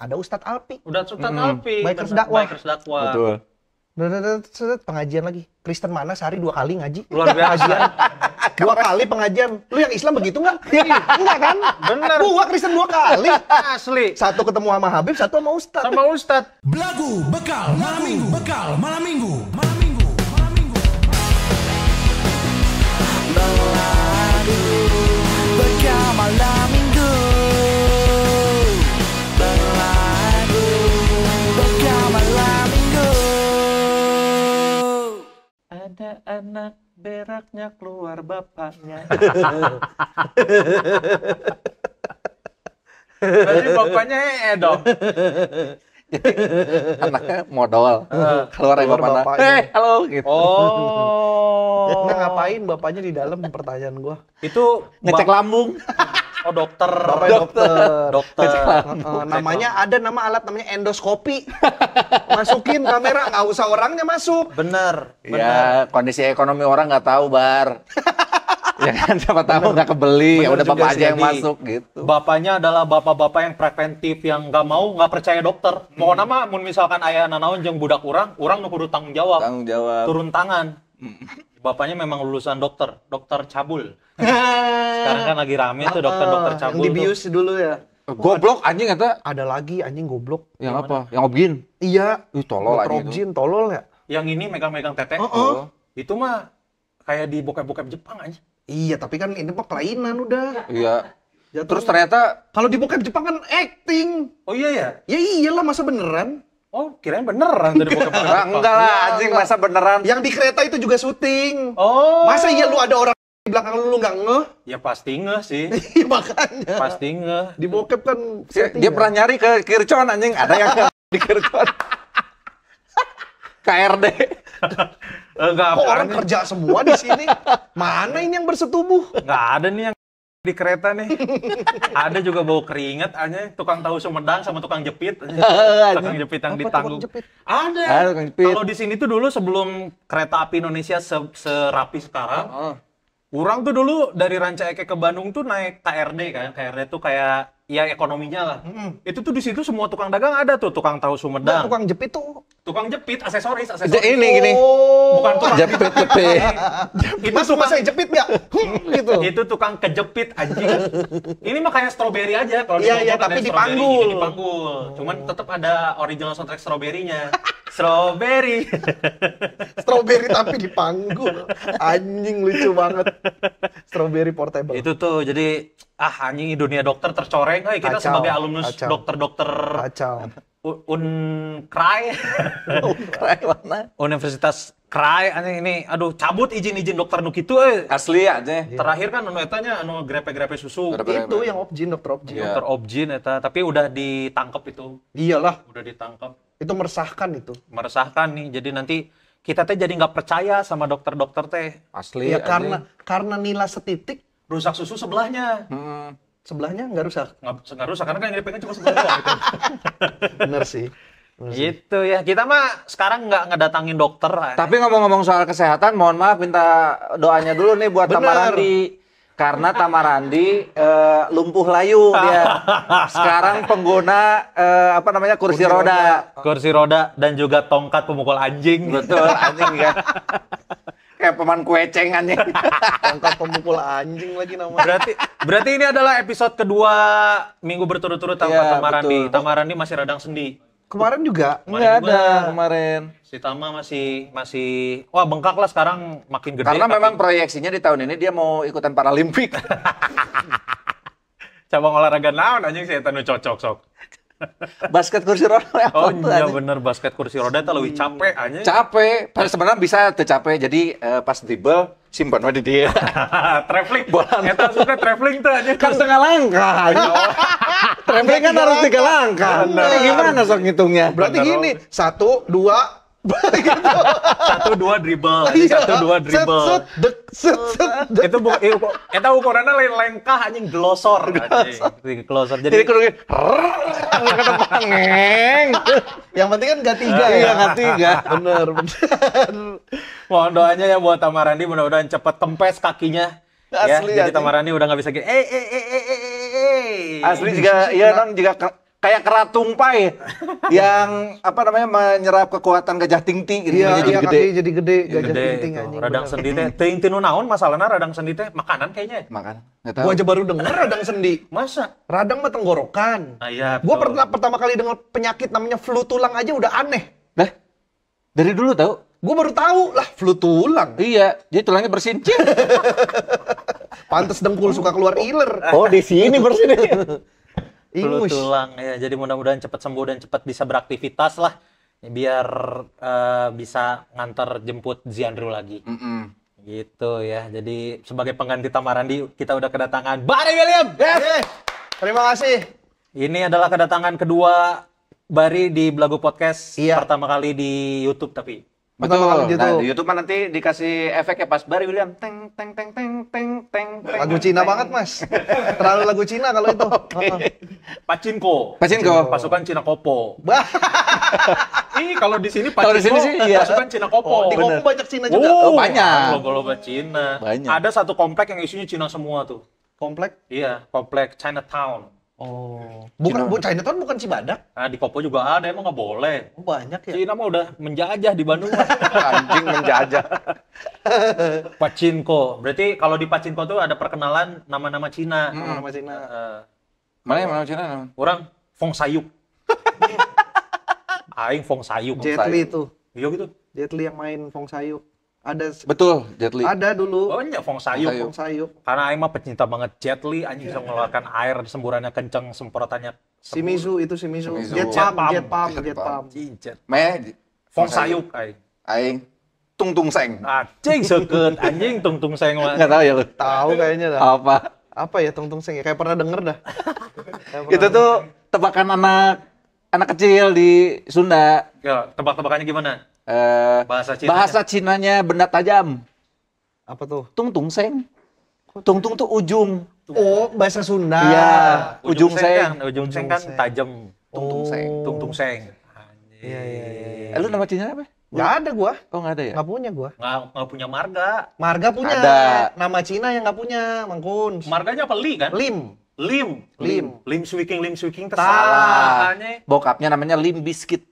ada Ustadz Alpi. Udah Sultan Alpi. Bikers dakwah. Bikers dakwah. Betul. Pengajian lagi. Kristen mana sehari 2 kali ngaji? Luar biasa. Pengajian. 2 kali pengajian. Lu yang Islam begitu nggak? Enggak kan? Bener. Gua Kristen 2 kali. Asli. Satu ketemu sama Habib, satu sama Ustadz. Sama Ustadz. Belagu bekal malam minggu. Bekal malam minggu. Malam minggu. Malam minggu. Belagu bekal malam minggu. Belagu bekal malam minggu. Ada anak beraknya keluar bapaknya. Berarti bapaknya dong. Anaknya modal. Keluar dari Keluar bapaknya. bapaknya. Halo gitu. Oh. Nah, ngapain bapaknya di dalam, pertanyaan gua. Itu Ngecek lambung. Oh, dokter. Bapaknya dokter. Dokter. Namanya ada nama alat namanya endoskopi. Masukin kamera, nggak usah orangnya masuk. Bener. Ya, kondisi ekonomi orang nggak tahu, Bar. Ya kan, siapa tahu nggak kebeli. Ya Bener udah juga bapak sih, aja yang Edi. masuk gitu. Bapaknya adalah bapak-bapak yang preventif, yang nggak percaya dokter. Pokoknya mah mun misalkan aya nanaon jeung budak urang nu kudu tanggung jawab. Tanggung jawab. Turun tangan. Bapaknya memang lulusan dokter cabul. Sekarang kan lagi rame tuh dokter cabul. Yang dibius dulu ya. Goblok anjing kata. Ada lagi anjing goblok. Yang apa? Yang Obgyn. Iya. Tolol Dr. anjing itu. Obgyn, tolol ya? Yang ini megang-megang tete. Itu mah kayak di bokep-bokep Jepang aja. Iya, tapi kan ini mah kelainan udah. Iya. Jatuh. Terus ternyata Kalau di bokep Jepang kan acting. Oh iya ya? Ya iyalah, masa beneran? Oh, kirain beneran dari bokep-bokep Jepang. enggak lah anjing, masa beneran. Yang di kereta itu juga syuting. Oh. Masa iya lu ada orang di belakang lu nggak ngeh? Ya pasti ngeh sih. Iya makanya. Pasti ngeh. Di bokep kan setting Dia ya. pernah nyari ke Kircon anjing, ada yang di Kircon. KRD. Enggak Kok orang kerja semua di sini? Mana ini yang bersetubuh? Enggak ada nih yang di kereta nih. Ada juga bau keringat aja, tukang tahu Sumedang sama tukang jepit. Tukang jepit yang Apa ditanggung. tukang jepit? Ada. Ada tukang jepit. Kalau di sini tuh dulu sebelum kereta api Indonesia serapi sekarang, orang tuh dulu dari Ranca Ekek ke Bandung tuh naik KRD kan. KRD tuh kayak ya ekonominya lah. Itu tuh di situ semua tukang dagang ada tuh, tukang tahu Nah, Sumedang. tukang jepit tuh. Tukang jepit, aksesoris. Ini gini. Oh. Bukan tukang Jepit. Itu Mas tukang saya jepit nggak? Gitu. itu tukang kejepit anjing. Ini mah kayak strawberry aja kalau Iya, iya, ngomong tapi ada strawberry, dipanggul. ini dipanggul. Cuman tetap ada original soundtrack strawberry-nya. Strawberry. Strawberry tapi dipanggul. Anjing lucu banget. Strawberry portable. Itu tuh jadi anjing dunia dokter tercoreng. Kita Kacau, sebagai alumnus kacau. dokter-dokter Kacau. Unkrai. Mana? Universitas Krai anjing ini. Aduh, cabut izin-izin dokter nu kitu Asli aja. Terakhir kan anu etanya anu grepe-grepe susu. Itu yang Obgyn, dokter Obgyn. Iya. Dokter Obgyn eta, tapi udah ditangkap itu. Iyalah, Udah ditangkap. itu meresahkan itu. Meresahkan nih. Jadi nanti kita teh jadi nggak percaya sama dokter-dokter teh. Asli Ya anjing. karena nila setitik Rusak susu sebelahnya. sebelahnya nggak rusak. Nggak rusak karena kan yang dipegang cuma sebelah doang. Gitu. Bener sih. Gitu ya. Kita mah sekarang nggak ngedatangin dokter. Tapi ngomong-ngomong soal kesehatan, mohon maaf minta doanya dulu nih buat Bener. Tamarandi. Karena Tamarandi lumpuh layu dia. Sekarang pengguna kursi roda. Kursi roda dan juga tongkat pemukul anjing. Betul, anjing kan. Kayak peman kueceng anjing. Tongkat pemukul anjing lagi namanya. Berarti ini adalah episode kedua minggu berturut-turut tanpa Iya, Tamarandi. betul. Tamarandi masih radang sendi. Kemarin juga. Enggak juga. ada kemarin. Si Tama masih wah bengkak lah sekarang makin gede. Karena tapi memang proyeksinya di tahun ini dia mau ikutan Paralimpik. cabang olahraga naon anjing saya tanu cocok sok. Basket kursi roda. Oh apa tuh, iya anjing? bener basket kursi roda itu lebih capek anjing. Capek. Sebenarnya bisa tuh capek. Jadi pas dribble simpan di dia. Traveling. Eta suka traveling tuh anjing. Kan setengah langkah. Traveling kan harus 3 langkah. Ini gimana sok ngitungnya? Berarti gini, 1, 2, gitu. 1 2 dribble. 1 2 dribble. Set, dek, set, dek. Itu eta ukurannya lain lengkah anjing glosor anjing. Glosor. Jadi Jadi kudu ke depan ngeng. Yang penting kan gak 3 ya. Iya, nggak 3. Bener. mohon doanya ya buat Tamarandi mudah-mudahan cepat kempes kakinya. Ya, Asli, jadi anjing. Tamarandi udah nggak bisa gini. Asli juga iya non juga kayak keratung pai yang apa namanya menyerap kekuatan gajah tingti gitu. Iya, jadi iya, gede. kaki jadi gede, gajah Gede tingting itu. anjing. Radang bener. sendi teh teuing tinu naon masalahna radang sendi teh makanan kayaknya. Makan. Enggak tahu. Gua aja baru denger radang sendi. Masa? Radang mah tenggorokan. Nah, iya. Gua betul. pertama kali dengar penyakit namanya flu tulang aja udah aneh. Dah. Dari dulu tahu. Gua baru tahu lah flu tulang. Iya, jadi tulangnya bersin. Pantes dengkul suka keluar iler. Oh, di sini bersin. Flu Ingus. tulang ya. Jadi mudah-mudahan cepat sembuh dan cepat bisa beraktivitas lah. Biar bisa ngantar jemput Ziandru lagi. Gitu ya. Jadi sebagai pengganti Tamarandi kita udah kedatangan Barry William. Yes. Terima kasih. Ini adalah kedatangan kedua Bari di Belagu Podcast. Iya. Pertama kali di YouTube tapi. Pertama kali gitu. Nah, di YouTube mah nanti dikasih efeknya pas Barry William teng teng teng teng teng teng. Lagu Cina banget, Mas. Terlalu lagu Cina kalau itu. Pacinko. Pacinko. Pasukan Cina Kopo. Bah, Ih, kalau di sini Kalau di sini sih, iya. pasukan Cina Kopo. di Kopo banyak Cina juga. Oh, banyak. Logo-logo Cina. Banyak. Ada satu komplek yang isinya Cina semua tuh. Komplek. Iya, komplek Chinatown. Oh. Bukan Chinatown bukan Cibadak. Nah, di Kopo juga ada, emang nggak boleh. Oh, banyak ya. Cina mah udah menjajah di Bandung. Mah. Anjing menjajah. Pacinko. Berarti kalau di Pacinko tuh ada perkenalan nama-nama Cina. Nama Cina. Mana yang mana Cina? Orang Fong Sayuk. Aing Fong Sayuk. Jet Li itu. Iya gitu. Jet Li yang main Fong Sayuk. Ada Betul, Jet Li. ada dulu. Oh, iya Fong Sayuk. Fong Sayuk. Karena Aing mah pecinta banget Jet Li, anjing bisa mengeluarkan air semburannya kenceng, semprotannya Shimizu itu Shimizu. Shimizu. Jet Jet Pump, Pump. Jet Pump, Jet Jet Pump. Pump. Jet. Meh Fong Sayuk aing. aing tung tung seng. Anjing seukeut anjing tungtung seng mah. Enggak tahu ya lu. Tahu kayaknya dah. Apa? Apa ya Tung Tung Seng ya? Kayak pernah denger dah. Itu tuh tebakan anak kecil di Sunda. Ya, tebak-tebakannya gimana? Bahasa Cina. Bahasa Cinanya benda tajam. Apa tuh? Tung tung seng. Tung tung tuh ujung. Oh, bahasa Sunda. Iya. Ujung seng. kan, ujung seng kan seng. tajam. Tung tung seng. Tungtung seng. Anjing. Iya, iya, iya. Lu nama Cina apa? Nggak ada gua. Oh, enggak ada ya? Nggak punya gua. Nggak punya marga. Marga punya. Ada. Nama Cina yang nggak punya, Mang Kun. Marganya apa Li kan? Lim. Lim. Lim. Lim Swiking Salah. tersalah. Anjing. Bokapnya namanya Lim Biscuit.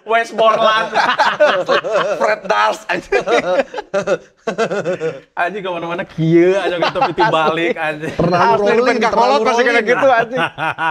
Westmoreland. Fred Durst. Anjing kemana-mana kieu aja gitu piti balik anjing. Terlalu rolling, Kakolot terlalu pasti kayak rolling. gitu anjing.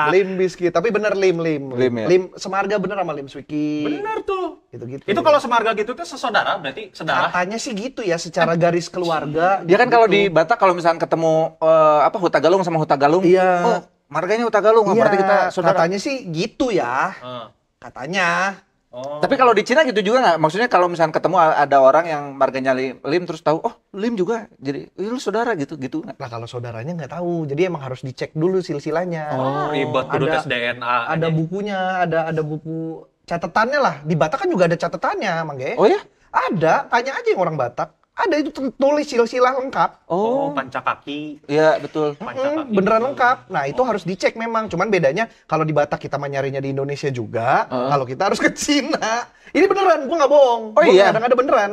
Lim Biscuit, tapi bener Lim. Lim, ya? Lim semarga bener sama Lim Swiki. Bener tuh. Gitu-gitu. Itu kalau semarga gitu tuh sesaudara berarti saudara. katanya sih gitu ya, secara garis keluarga. Dia kan kalau di gitu. Batak kalau misalkan ketemu apa Huta Galung sama Huta Galung, Iya. oh, marganya Huta Galung, Iya, berarti kita saudara. katanya sih gitu ya. Heeh. Katanya. Oh. Tapi kalau di Cina gitu juga nggak? Maksudnya kalau misalkan ketemu ada orang yang marganya Lim terus tahu, oh Lim juga, jadi lu saudara gitu nggak? Lah kalau saudaranya nggak tahu, jadi emang harus dicek dulu silsilahnya. Ribet kudu Ada- tes DNA. Ada bukunya, ada buku catatannya lah. Di Batak kan juga ada catatannya, Mang Ge. Oh ya? Ada, tanya aja yang orang Batak. Ada itu tulis silsilah lengkap. Oh, pancakaki. Iya betul. Pancakaki. Beneran lengkap. Nah, itu harus dicek memang. Cuman bedanya kalau di Batak kita mah nyarinya di Indonesia juga, kalau kita harus ke Cina. Ini beneran, gua nggak bohong. Oh, Gua iya? kadang-kadang beneran.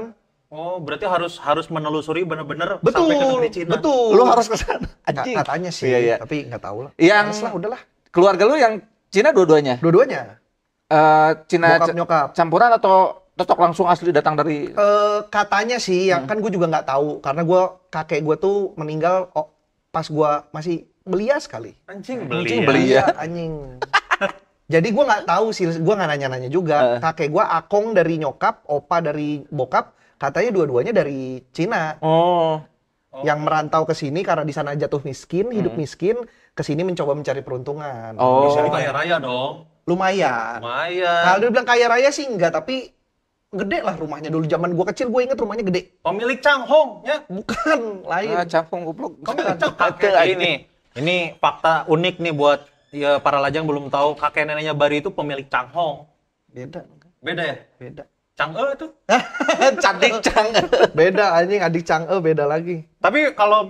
Oh, berarti harus menelusuri bener-bener Betul, sampai ke negeri Cina. betul. Lu harus ke sana. Anjing. Katanya sih, Iya, iya. tapi nggak tahu lah. Yang Males lah, udahlah. keluarga lu yang Cina dua-duanya? Dua-duanya. Cina Bokap, nyokap. campuran atau totok langsung asli datang dari Katanya sih, yang kan gue juga nggak tahu karena kakek gue tuh meninggal pas gue masih belia sekali. Anjing Anjing beli. beli. Ya. Iya. Anjing. Jadi gue nggak tahu sih, gue nggak nanya-nanya juga. Kakek gue akong dari nyokap, opa dari bokap, katanya dua-duanya dari Cina. Oh. Yang merantau ke sini karena di sana jatuh miskin, hidup miskin, ke sini mencoba mencari peruntungan. Oh. Bisa kaya raya dong. Lumayan. Lumayan. Kalau dia bilang kaya raya sih enggak, tapi gede lah rumahnya dulu. Zaman gue kecil gue inget rumahnya gede. Pemilik Changhong ya. Bukan, lain. Campung goblok. Pemilik Changhong. Ini fakta unik nih buat ya para lajang belum tahu kakek neneknya Bari itu pemilik Changhong. Beda. Beda ya? Beda. Chang'e itu. Cantik cang. Beda anjing, adik Chang'e beda lagi. Tapi kalau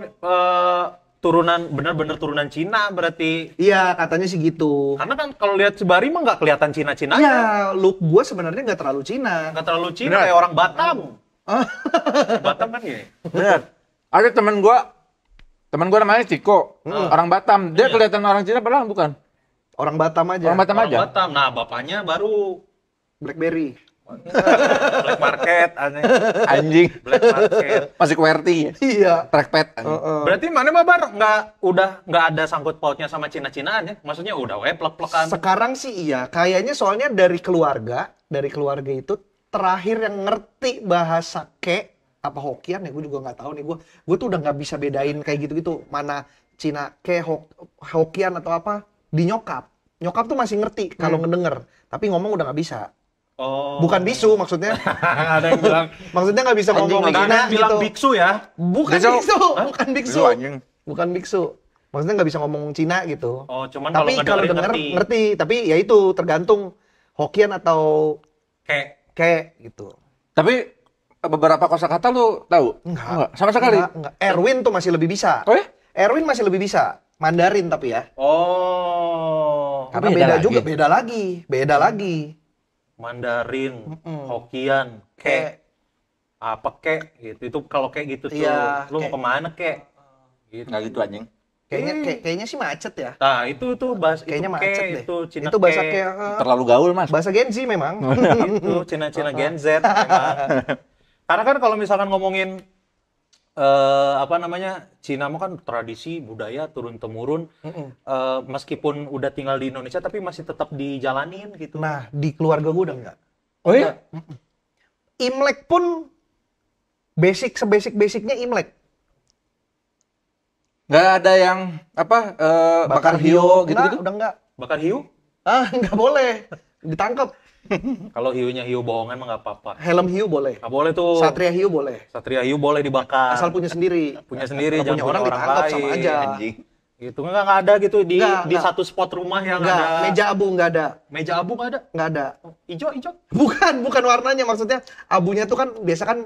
turunan bener-bener turunan Cina berarti. Iya, katanya sih gitu. Karena kan kalau lihat si Bari mah nggak kelihatan Cina-Cina. Iya, look gue sebenarnya nggak terlalu Cina. Nggak terlalu Cina kayak orang Batam. Batam kan gini. Benar. Ada temen gua Teman gue namanya Ciko, orang Batam. Dia kelihatan orang Cina padahal bukan. Orang Batam aja. Orang Batam Orang aja. Batam. Nah, bapaknya baru BlackBerry. black market, aneh. Anjing. Black market. Masih QWERTY. Iya. Trackpad. Berarti mana mah Bar nggak ada sangkut pautnya sama Cina-Cinaan ya? Maksudnya udah plek-plekan. Sekarang sih iya. Kayaknya soalnya dari keluarga itu terakhir yang ngerti bahasa ke apa Hokian ya, gue juga nggak tahu nih. Gue tuh udah nggak bisa bedain kayak gitu-gitu. Mana Cina ke Hokian atau apa di nyokap. Nyokap tuh masih ngerti kalau ngedenger, tapi ngomong udah nggak bisa. Oh. Bukan bisu maksudnya. Ada yang bilang Maksudnya nggak bisa ngomong ada Cina yang bilang gitu. biksu ya. Bukan Bisu. biksu, bukan biksu. Bisu, anjing. Bukan biksu. Maksudnya nggak bisa ngomong Cina gitu. Oh, cuman Tapi kalau ngedengerin denger ngerti. Tapi ya itu tergantung Hokian atau Kayak gitu. Tapi beberapa kosakata lu tahu? Enggak. Sama sekali. Enggak. Erwin tuh masih lebih bisa. Oh ya? Erwin masih lebih bisa. Mandarin tapi ya. oh, Karena Beda beda lagi. juga, beda lagi. Mandarin, Hokian, apa gitu. Itu kalau kayak gitu tuh, Iya, lu mau kemana gitu. Nggak gitu anjing. Kayaknya sih macet ya. Nah, itu bahasa Kayaknya itu macet deh. itu Cina Itu bahasa kayak Terlalu gaul, Mas. bahasa Gen Z memang. itu Cina Gen Z memang. Karena kan kalau misalkan ngomongin Cina mah kan tradisi budaya turun temurun, meskipun udah tinggal di Indonesia tapi masih tetap dijalanin gitu. Nah, di keluarga gue udah enggak. Oh ya? Imlek pun sebasic-basicnya Imlek. Nggak ada yang bakar hiu gitu-gitu? Udah enggak. Bakar hiu? Enggak boleh. Ditangkap. Kalau hiunya hiu bohongan mah nggak apa-apa. Helm hiu boleh. Nggak boleh tuh. Satria hiu boleh. Satria hiu boleh dibakar. Asal punya sendiri. Punya sendiri, Kalau jangan punya orang ditangkap sama lain. aja. Anjing. Gitu nggak ada gitu di Nggak. satu spot rumah yang Enggak, ada meja abu enggak ada. meja abu nggak ada. Enggak ada. Ijo. Bukan warnanya, maksudnya abunya tuh kan biasa kan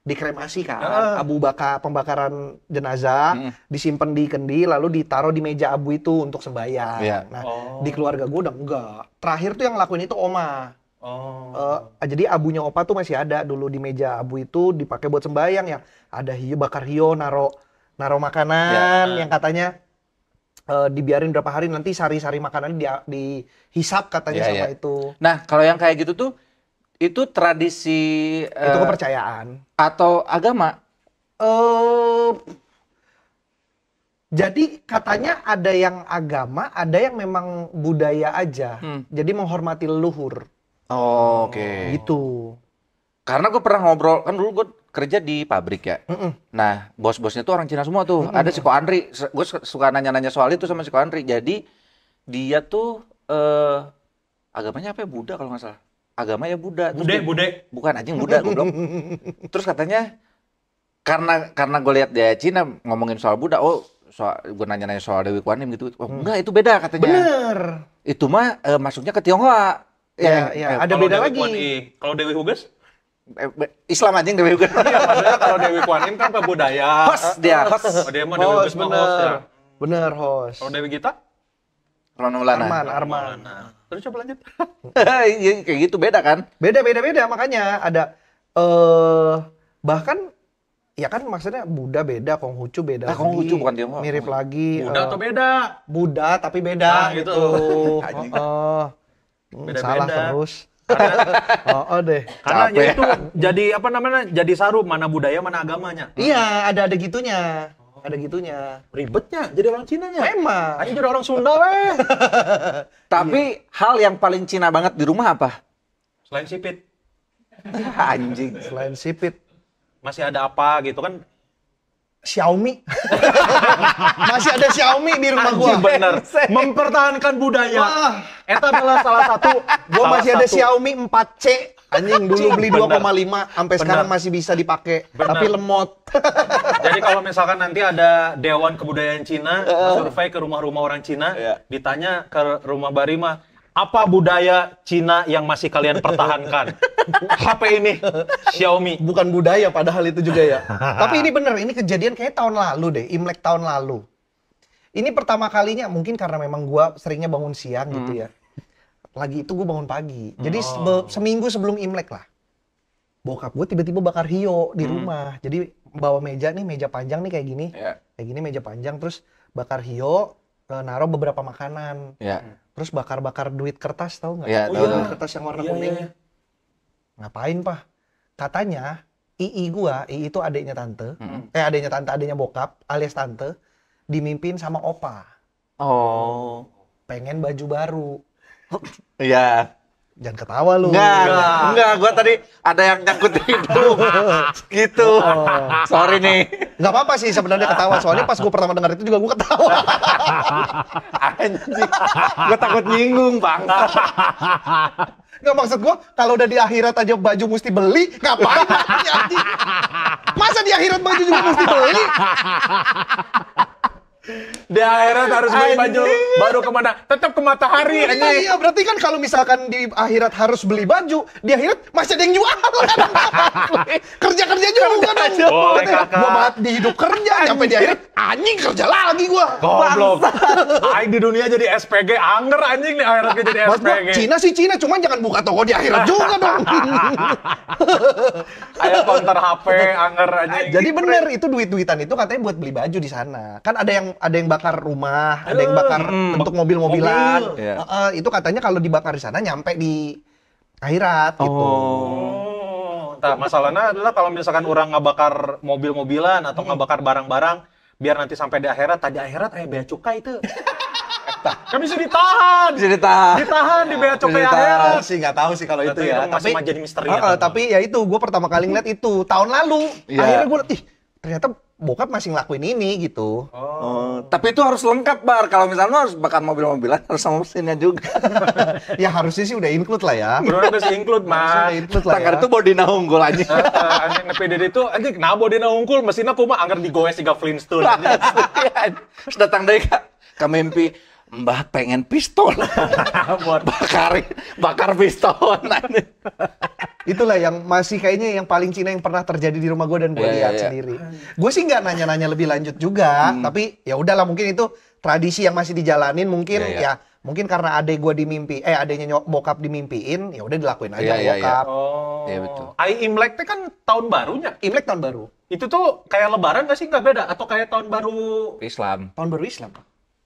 dikremasi kan, abu pembakaran jenazah, disimpan di kendi, lalu ditaruh di meja abu itu untuk sembahyang. Iya. Nah, di keluarga gue udah enggak. Terakhir tuh yang ngelakuin itu oma. Jadi abunya opa tuh masih ada dulu di meja abu itu dipakai buat sembahyang ya. Ada hiu, bakar hiu, naro makanan yang katanya dibiarin berapa hari nanti sari-sari makanan dihisap katanya sama itu. Nah, kalau yang kayak gitu tuh itu tradisi Itu kepercayaan. atau agama? Jadi katanya ada yang agama, ada yang memang budaya aja. Jadi menghormati leluhur. Oh, oke. Gitu. Karena gue pernah ngobrol, kan dulu gue kerja di pabrik ya. Nah, bos-bosnya tuh orang Cina semua tuh. Ada si Ko Andri, gue suka nanya-nanya soal itu sama si Ko Andri. Jadi dia tuh agamanya apa ya? Buddha kalau nggak salah. Agamanya Buddha. Bude. Bukan, anjing Buddha, goblok. Terus katanya karena gue lihat dia Cina ngomongin soal Buddha, gue nanya-nanya soal Dewi Kwan Im gitu. Oh, enggak, itu beda katanya. Bener. Itu mah masuknya ke Tionghoa. Ya, ada beda lagi. Kalau Dewi Huges? Islam anjing Dewi Kwan. Iya, maksudnya kalau Dewi Kwan Im kan ke budaya. Host dia, host. Oh, dia mah Dewi Huges mah host ya. Bener, host. Kalau Dewi Gita? Arman. Nah, terus coba lanjut. Iya, kayak gitu beda kan? Beda makanya ada bahkan ya kan maksudnya Buddha beda, Konghucu beda. Konghucu bukan Tionghoa. Mirip lagi. Buddha atau beda? Buddha tapi beda Nah, gitu. Anjing. Beda-beda. Salah terus. Deh. Karena Capek. itu jadi jadi saru mana budaya mana agamanya. Iya, ada gitunya. Ada gitunya. Ribetnya jadi orang Cinanya. Memang. Ayo jadi orang Sunda weh. Tapi hal yang paling Cina banget di rumah apa? Selain sipit, Anjing. Selain sipit, masih ada apa gitu kan? Xiaomi. Masih ada Xiaomi di rumah gua. Anjing bener. Mempertahankan budaya. Wah. Eta adalah salah satu. Gua masih ada Xiaomi 4C. Anjing dulu beli Bener. 2,5 sampai sekarang masih bisa dipakai. Bener. Tapi lemot. Jadi kalau misalkan nanti ada Dewan Kebudayaan Cina, survei ke rumah-rumah orang Cina, ditanya ke rumah Barima, apa budaya Cina yang masih kalian pertahankan? HP ini, Xiaomi. Bukan budaya padahal itu juga ya. Tapi ini bener, ini kejadian kayak tahun lalu deh, Imlek tahun lalu. Ini pertama kalinya, mungkin karena memang gua seringnya bangun siang gitu ya. Lagi itu gue bangun pagi. Jadi seminggu sebelum Imlek lah. bokap gue tiba-tiba bakar hiyo di rumah. Jadi bawa meja panjang nih kayak gini. Kayak gini meja panjang, terus bakar hiyo, naruh beberapa makanan. Terus bakar-bakar duit kertas, tahu nggak? Duit kertas yang warna kuning. Ngapain, Pak? Katanya Ii itu adiknya tante. Adiknya bokap alias tante, dimimpin sama opa. Pengen baju baru. Iya. Jangan ketawa lu. Enggak, gua tadi ada yang nyangkut di hidung. Gitu. Sorry nih. Nggak apa-apa sih sebenarnya ketawa, soalnya pas gue pertama dengar itu juga gue ketawa. Anjing. Gua takut nyinggung, Bang. Nggak, maksud gue kalau udah di akhirat aja baju mesti beli, ngapain? Masa di akhirat baju juga mesti beli? Di akhirat harus beli baju baru kemana? Tetap ke Matahari. Iya, berarti kan kalau misalkan di akhirat harus beli baju, di akhirat masih ada yang jual. Kerja-kerja juga dong. Boleh, Kakak. Gua banget di hidup kerja, sampai di akhirat anjing kerja lagi gua. Goblok. Aing di dunia jadi SPG, anger anjing di akhirat jadi Maksud gua, SPG. Cina sih Cina, cuman jangan buka toko di akhirat juga dong. Kayak counter HP, anger anjing. Jadi bener, itu duit-duitan itu katanya buat beli baju di sana. Kan ada yang bakar rumah, ada yang bakar bentuk mobil-mobilan. Itu katanya kalau dibakar di sana nyampe di akhirat gitu. Nah, masalahnya adalah kalau misalkan orang ngebakar mobil-mobilan atau ngebakar barang-barang, biar nanti sampai di akhirat, tadi akhirat bea cukai itu. Kan bisa ditahan. Ditahan di bea cukai akhirat. Sih nggak tahu sih kalau itu ya. Masih jadi misteri. Tapi ya itu, gue pertama kali ngeliat itu tahun lalu. Akhirnya gue liat, ternyata bokap masih ngelakuin ini gitu. Tapi itu harus lengkap, Bar. Kalau misalnya harus bakar mobil-mobilan, harus sama mesinnya juga. Ya harusnya sih udah include lah ya. Bener harus include, Mas. Tanggar itu body unggul aja. Anjing PDD itu anjing kenapa body unggul, mesinnya kumaha anggar digoes siga Flintstone. Terus datang dari Kak Mimpi, Mbah pengen pistol. Buat bakar piston. Itulah yang masih kayaknya yang paling Cina yang pernah terjadi di rumah gue dan gue lihat sendiri. Gue sih nggak nanya-nanya lebih lanjut juga, tapi ya udahlah, mungkin itu tradisi yang masih dijalanin, mungkin mungkin karena adeknya bokap dimimpiin, ya udah dilakuin aja bokap. Iya betul. Imlek itu kan tahun barunya. Imlek tahun baru. Itu tuh kayak lebaran nggak sih, nggak beda atau kayak tahun baru Islam. Tahun baru Islam.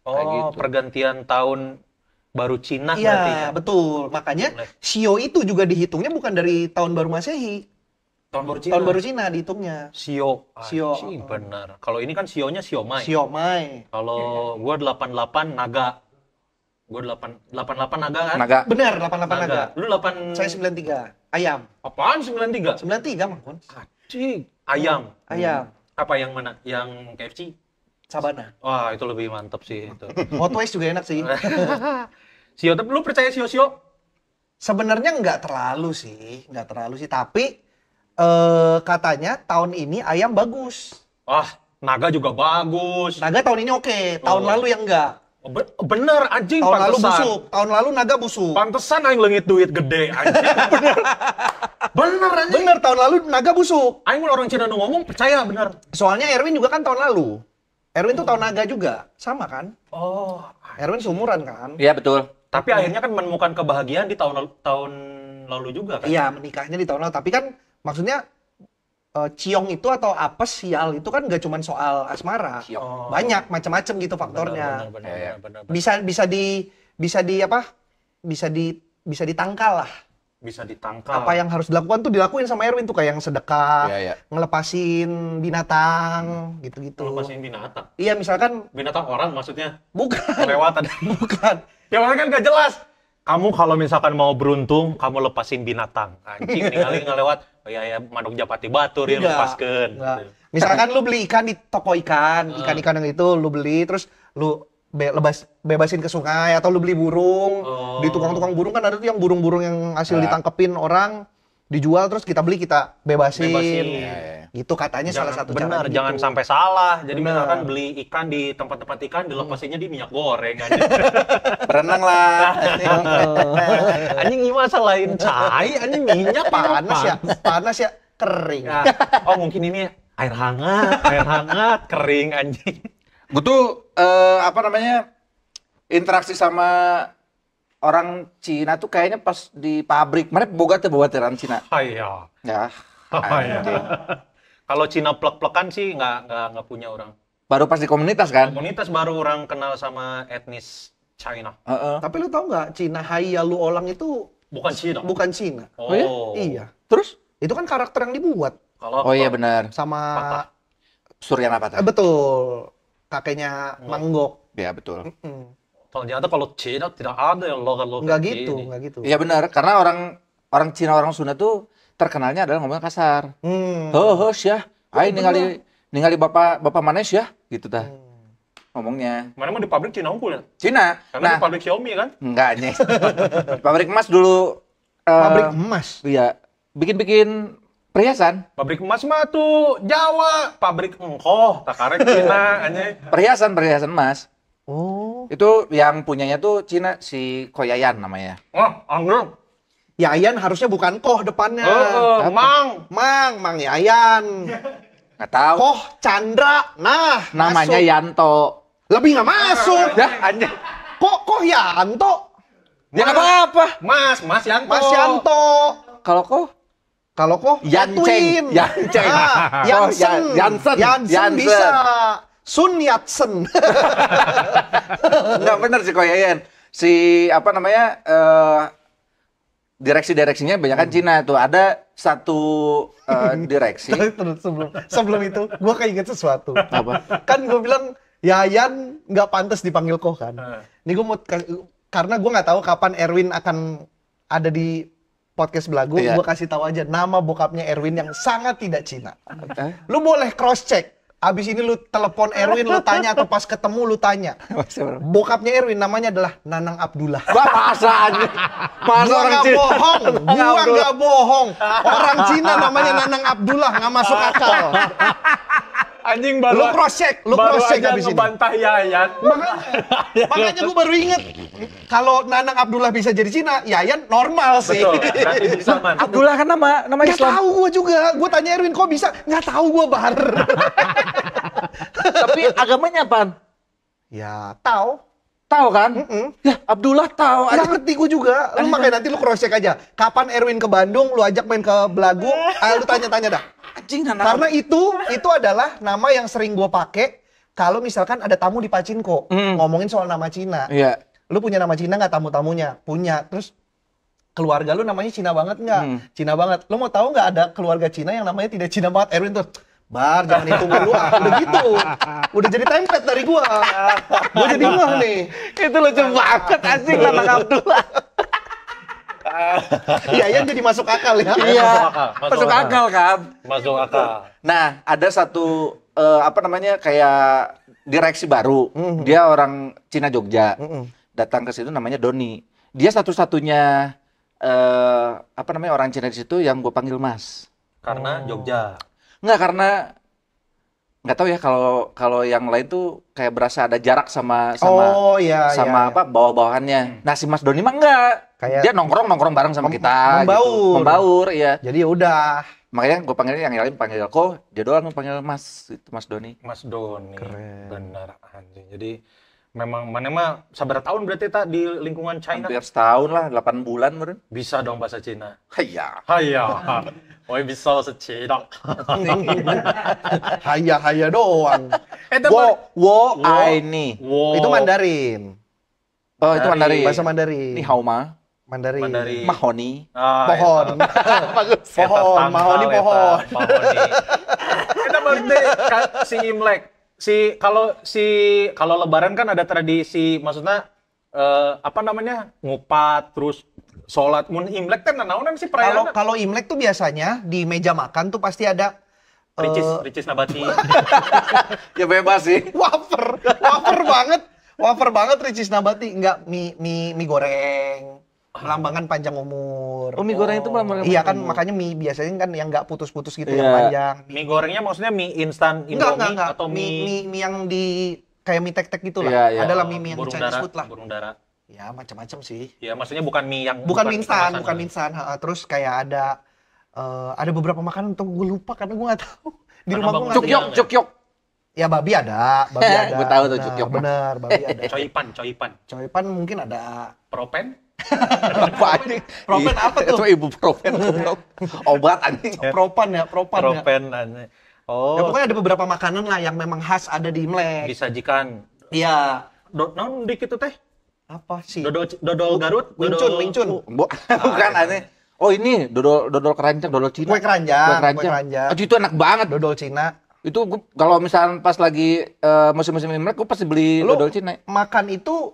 gitu. Pergantian tahun baru Cina berarti. Iya, betul. Makanya Shio itu juga dihitungnya bukan dari tahun baru Masehi. Tahun baru Cina. Tahun baru Cina dihitungnya. Shio. Shio. Benar. Kalau ini kan Shio-nya Siomai. Siomai. Kalau gua 88 naga. Gua 88 naga kan? Naga. Benar, 88 naga. Lu 8 Saya 93. Ayam. Apaan 93? 93, Mang Kun. Cing. Ayam. Ayam. Apa yang mana? Yang KFC? Sabana. Wah, itu lebih mantap sih itu. Hot Wheels juga enak sih. Sio, tapi lu percaya Sio? Sebenarnya nggak terlalu sih, tapi katanya tahun ini ayam bagus. Naga juga bagus. Naga tahun ini oke, tahun lalu yang enggak. Bener anjing, Tahun lalu pantesan. busuk, tahun lalu naga busuk. Pantesan aing leungit duit gede anjing. Bener anjing. Bener, tahun lalu naga busuk. Aing mun orang Cina nu ngomong percaya bener. Soalnya Erwin juga kan tahun lalu. Erwin tuh tahun naga juga, sama kan? Erwin seumuran kan? Iya betul. Tapi akhirnya kan menemukan kebahagiaan di tahun lalu juga kan? Iya, menikahnya di tahun lalu. Tapi kan maksudnya ciong itu atau apes, sial itu kan nggak cuma soal asmara. Banyak macam-macam gitu faktornya. Bener. Bisa ditangkal lah. Bisa ditangkal. Apa yang harus dilakukan tuh dilakuin sama Erwin tuh, kayak yang sedekah, ngelepasin binatang, gitu-gitu. Ngelepasin binatang? Iya, misalkan binatang orang maksudnya? Bukan. Kelewatan. Bukan. Ya makanya kan gak jelas. Kamu kalau misalkan mau beruntung, kamu lepasin binatang. Anjing, ningali ngelewat. Oh iya, manuk japati batur ya lepaskeun. Misalkan lu beli ikan di toko ikan yang itu lu beli, terus lu bebasin ke sungai, atau lu beli burung. Di tukang-tukang burung kan ada tuh yang burung-burung yang hasil ditangkepin orang, dijual, terus kita beli, kita bebasin. Itu katanya salah satu cara. Benar, jangan sampai salah. Jadi misalkan beli ikan di tempat-tempat ikan, dilepasinnya di minyak goreng. Berenang lah. Anjing ini masalahin cai, anjing minyak panas ya, kering. Oh mungkin ini air hangat, kering anjing. Gue tuh interaksi sama orang Cina tuh kayaknya pas di pabrik, mereka boga orang Cina. Haya. Ya. Haya. anjing. Kalau Cina plek-plekan sih nggak punya orang. Baru pas di komunitas kan? Komunitas baru orang kenal sama etnis China. Heeh. Tapi lu tahu nggak, Cina Hai Lu Olang itu Bukan Cina. bukan Cina. Oh, ya? Iya. Terus? Itu kan karakter yang dibuat Kalau Oh iya benar. sama Suryana Patah. betul. Kakeknya Manggok. Ya betul. ternyata kalau Cina tidak ada yang logat-logat Nggak gini. gitu, nggak gitu. Iya benar, karena orang Cina orang Sunda tuh terkenalnya adalah ngomong kasar. Syah. Ai ningali bapak manes ya gitu tah. Ngomongnya. Mana mau di pabrik Cina unggul ya? Cina. Karena di pabrik Xiaomi kan? Enggak nih. Pabrik emas dulu. Pabrik emas. Iya, bikin perhiasan. Pabrik emas mah tuh Jawa, pabrik engkoh, tak karek Cina anjay. Perhiasan emas. Oh. Itu yang punyanya tuh Cina, si Koyayan namanya. Wah, anggur. Yayan harusnya bukan Koh depannya. Mang Yayan. Nggak tahu. Koh Chandra. Nah, Namanya masuk. Yanto. Lebih nggak masuk. Dah, anjing. Koh Yanto. Ya nggak apa-apa. Mas Yanto. Mas Yanto. Kalau kok Kalau Koh Yanceng. Yanceng. Oh, Jansen. Jansen. Bisa. Sun Yat-sen. Nggak bener sih Koyayan. Si apa namanya direksinya banyak kan Cina tuh. Ada satu direksi. Terus sebelum itu, gue keinget sesuatu. Apa? Kan gue bilang Yayan nggak pantas dipanggil Koh kan. Ini gue mau karena gue nggak tahu kapan Erwin akan ada di podcast Belagu. Iya. Gue kasih tahu aja nama bokapnya Erwin yang sangat tidak Cina. Lu boleh cross check. Abis ini lu telepon Erwin, lu tanya, atau pas ketemu lu tanya. Bokapnya Erwin namanya adalah Nanang Abdullah. Masa Gua orang nggak Cina. bohong, gua nggak bohong. Orang Cina namanya Nanang Abdullah, nggak masuk akal. Anjing Lu cross check aja abis ini. ngebantah Yayan. Makanya gue baru inget, kalau Nanang Abdullah bisa jadi Cina, Yayan normal sih. Betul, berarti bisa man. Abdullah kan nama Nggak Islam. tahu gue juga. Gue tanya Erwin kok bisa, nggak tahu gue Bar. Tapi agamanya apaan? Ya tahu. Tahu kan? Ya Abdullah tahu. Nggak ngerti gue juga. Lu makanya nanti lu cross check aja. Kapan Erwin ke Bandung, lu ajak main ke Belagu, lu tanya-tanya dah. Anjing Karena itu adalah nama yang sering gue pakai kalau misalkan ada tamu di Pacinko ngomongin soal nama Cina. Iya. Lu punya nama Cina nggak tamu-tamunya? Punya. Terus keluarga lu namanya Cina banget nggak? Cina banget. Lu mau tahu nggak ada keluarga Cina yang namanya tidak Cina banget? Erwin tuh, Bar, jangan hitung dulu ah. Udah gitu. Udah jadi template dari gua. Gua jadi ngeh nih. Itu lucu banget anjing Nanang Abdullah. Iya, Yan jadi masuk akal ya. Iya. Masuk Masuk akal kan? Masuk akal. Nah, ada satu apa namanya kayak direksi baru. Dia orang Cina Jogja. Datang ke situ namanya Doni. Dia satu-satunya apa namanya orang Cina di situ yang gue panggil Mas. Karena Jogja. Enggak, karena nggak tahu ya kalau yang lain tuh kayak berasa ada jarak sama iya. apa bawah-bawahannya. Nah, si Mas Doni mah enggak. Kayak Dia nongkrong bareng sama kita membaur. gitu. Membaur, iya. Jadi ya udah. Makanya gue panggilnya yang lain panggil kok, dia doang panggil Mas, itu Mas Doni. Mas Doni. Keren. Benar anjing. Jadi memang mana mah sabar tahun berarti tak di lingkungan China. Hampir setahun lah, 8 bulan meren. Bisa dong bahasa Cina. Iya. Haya. Oh, bisa bahasa Cina. Haya doang. Wo, ai ni. Wow. Itu Mandarin. Oh, itu Mandarin. Bahasa Mandarin. Ni hao ma, Mandarin. mahoni. Pohon. Bagus. Pohon, mahoni pohon. Kita birthday si Imlek. Kalau Lebaran kan ada tradisi, maksudnya apa namanya, ngupat terus sholat. Mun Imlek kan naonan sih perayaan. Kalau Imlek tuh biasanya di meja makan tuh pasti ada Ricis nabati. Ya bebas sih. wafer banget Ricis Nabati, enggak mie goreng. Melambangkan panjang umur. Oh, mie goreng itu melambangkan Iya kan, panjang umur. makanya mie biasanya kan yang nggak putus-putus gitu, Iya. yang panjang. Mie gorengnya maksudnya mie instan Indomie Enggak. atau Mie yang di kayak mie tek-tek gitu lah. Iya, iya. Adalah mie yang burung Chinese dara, food lah. burung dara. Ya macam-macam sih. Ya maksudnya bukan mie yang Bukan mie instan, kemasan. bukan mie instan. Terus kayak ada beberapa makanan tuh gue lupa karena gue nggak tahu. Di Karena rumah gue nggak bangun ada. Cukyok. Ya babi ada. Gua tahu tuh cukyok mah. Bener, babi ada. Coipan. Coipan mungkin ada. Propen? Apa anjing? Propen apa tuh? Itu ibuprofen goblok. Obat anjing. Propan ya. Propen anjing. Ya, Oh, pokoknya ada beberapa makanan lah yang memang khas ada di Imlek. disajikan. Iya. Non dik itu teh. Apa sih? Dodol Garut, Mincun. Bukan aneh. Oh ini dodol keranjang, dodol Cina. Kue keranjang. Aduh, itu enak banget. Dodol Cina. Itu kalau misalnya pas lagi musim-musim Imlek, gue pasti beli Lu dodol Cina. makan itu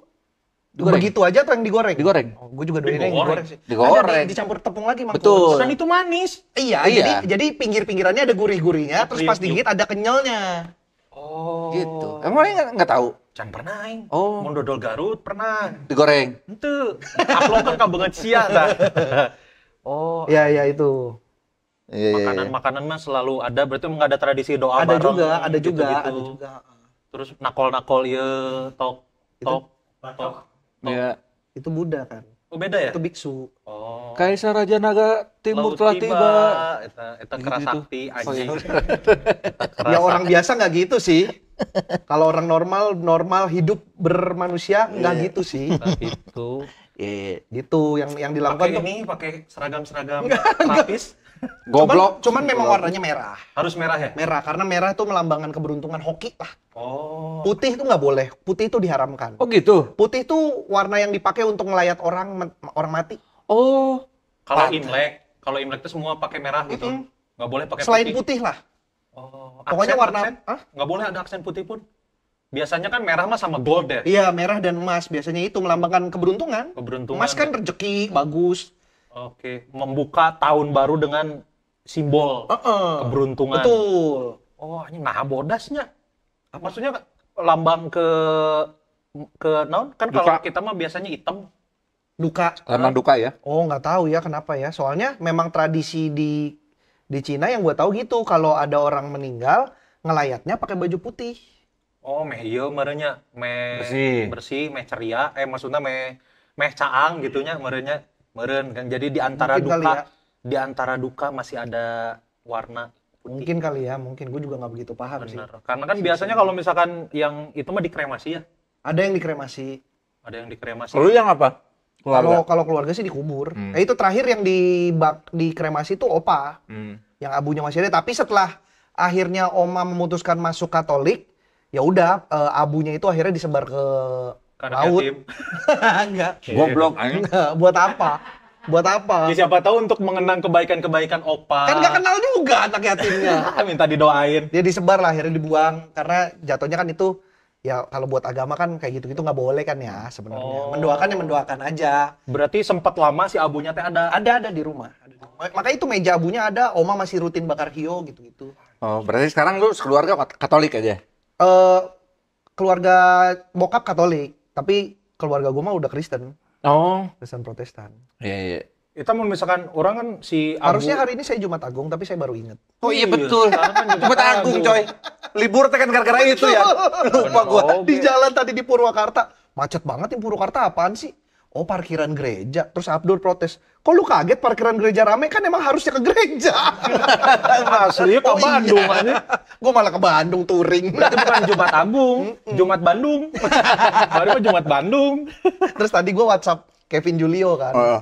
Digoreng. begitu aja atau yang digoreng? Digoreng. Oh, gue juga doyan yang Digoreng. digoreng sih. Digoreng. Ada dicampur tepung lagi mangkuk. Betul. Dan itu manis. Iya, Iya. jadi pinggir-pinggirannya ada gurih-gurihnya, terus pas Kriuk. digigit ada kenyalnya. Oh. Gitu. Emang nggak tahu? Can pernah aing. Oh. Mun dodol Garut pernah. Digoreng. Henteu. Aklong kan kabeungeut sia tah. Oh, Iya, itu. Iya. makanan-makanan mah selalu ada, berarti emang ada tradisi doa Ada bareng. juga, gitu-gitu. ada juga. Terus nakol-nakol ieu tok. Iya. Itu Buddha kan. Oh, beda ya? Itu biksu. Oh. Kaisar Raja Naga Timur Laut telah tiba. Eta kerasakti anjing. Ya orang biasa nggak gitu sih. Kalau orang normal hidup bermanusia nggak gitu sih. Nah, gitu. Iya. Gitu yang dilakukan Pakai tuh. ini, pakai seragam-seragam rapis. Goblok. Cuman memang warnanya merah. Harus merah ya? Merah karena merah itu melambangkan keberuntungan, hoki lah. Oh. Putih itu nggak boleh. Putih itu diharamkan. Oh gitu. Putih itu warna yang dipakai untuk ngelayat orang mati. Oh. Kalau Imlek tuh semua pakai merah gitu. Nggak boleh pakai Selain putih. putih lah. Oh. Pokoknya warna. aksen? Hah? Nggak boleh ada aksen putih pun. Biasanya kan merah mah sama gold ya. Iya, merah dan emas biasanya itu melambangkan keberuntungan. Keberuntungan. Emas kan rezeki, bagus. Oke, membuka tahun baru dengan simbol keberuntungan. Betul. Oh, ini nah bodasnya. Maksudnya lambang ke naon? Kan kalau Duka. kita mah biasanya hitam. Duka. Lambang duka ya. Oh, nggak tahu ya kenapa ya. Soalnya memang tradisi di Cina yang gue tahu gitu. Kalau ada orang meninggal, ngelayatnya pakai baju putih. Oh, meh ieu merenya Bersih. bersih, meh ceria, maksudnya meh caang gitunya merenya. Meureun kan. Jadi di antara Mungkin kali ya. di antara duka masih ada warna putih. Mungkin kali ya, mungkin gue juga nggak begitu paham sih. Bener. Karena kan biasanya kalau misalkan yang itu mah dikremasi ya. Ada yang dikremasi. Ada yang dikremasi. Lu yang apa? Kalau keluarga sih dikubur. Itu terakhir yang dikremasi itu opa, yang abunya masih ada. Tapi setelah akhirnya oma memutuskan masuk Katolik, ya udah abunya itu akhirnya disebar ke Karena laut. yatim. Enggak. Goblok anjing. Enggak. Buat apa? Buat apa? Ya, siapa tahu untuk mengenang kebaikan-kebaikan opa. Kan nggak kenal juga anak yatimnya. Minta didoain. Dia disebar lah, akhirnya dibuang. Karena jatuhnya kan itu, ya kalau buat agama kan kayak gitu-gitu nggak boleh kan ya sebenarnya. Oh. Mendoakan ya mendoakan aja. Berarti sempat lama si abunya teh ada. Ada di rumah. Makanya itu meja abunya ada, oma masih rutin bakar hio gitu-gitu. Oh, berarti sekarang lu sekeluarga Katolik aja. Keluarga bokap Katolik, tapi keluarga gue mah udah Kristen. Oh. Kristen Protestan. Iya, iya. Itu misalkan orang kan si abu. Harusnya hari ini saya Jumat Agung, tapi saya baru inget. Oh iya betul. sekarang kan Jumat Agung coy. Libur teh kan gara-gara itu ya. Lupa gua. Di jalan tadi di Purwakarta, macet banget. Yang Purwakarta apaan sih? Oh, parkiran gereja. Terus Abdul protes, kok lu kaget parkiran gereja rame? Kan emang harusnya ke gereja. Asli ke Bandung aja. Gue malah ke Bandung touring. Berarti bukan Jumat Agung, Jumat Bandung. Baru mah Jumat Bandung. Terus tadi gue WhatsApp Kevin Julio kan. Heeh.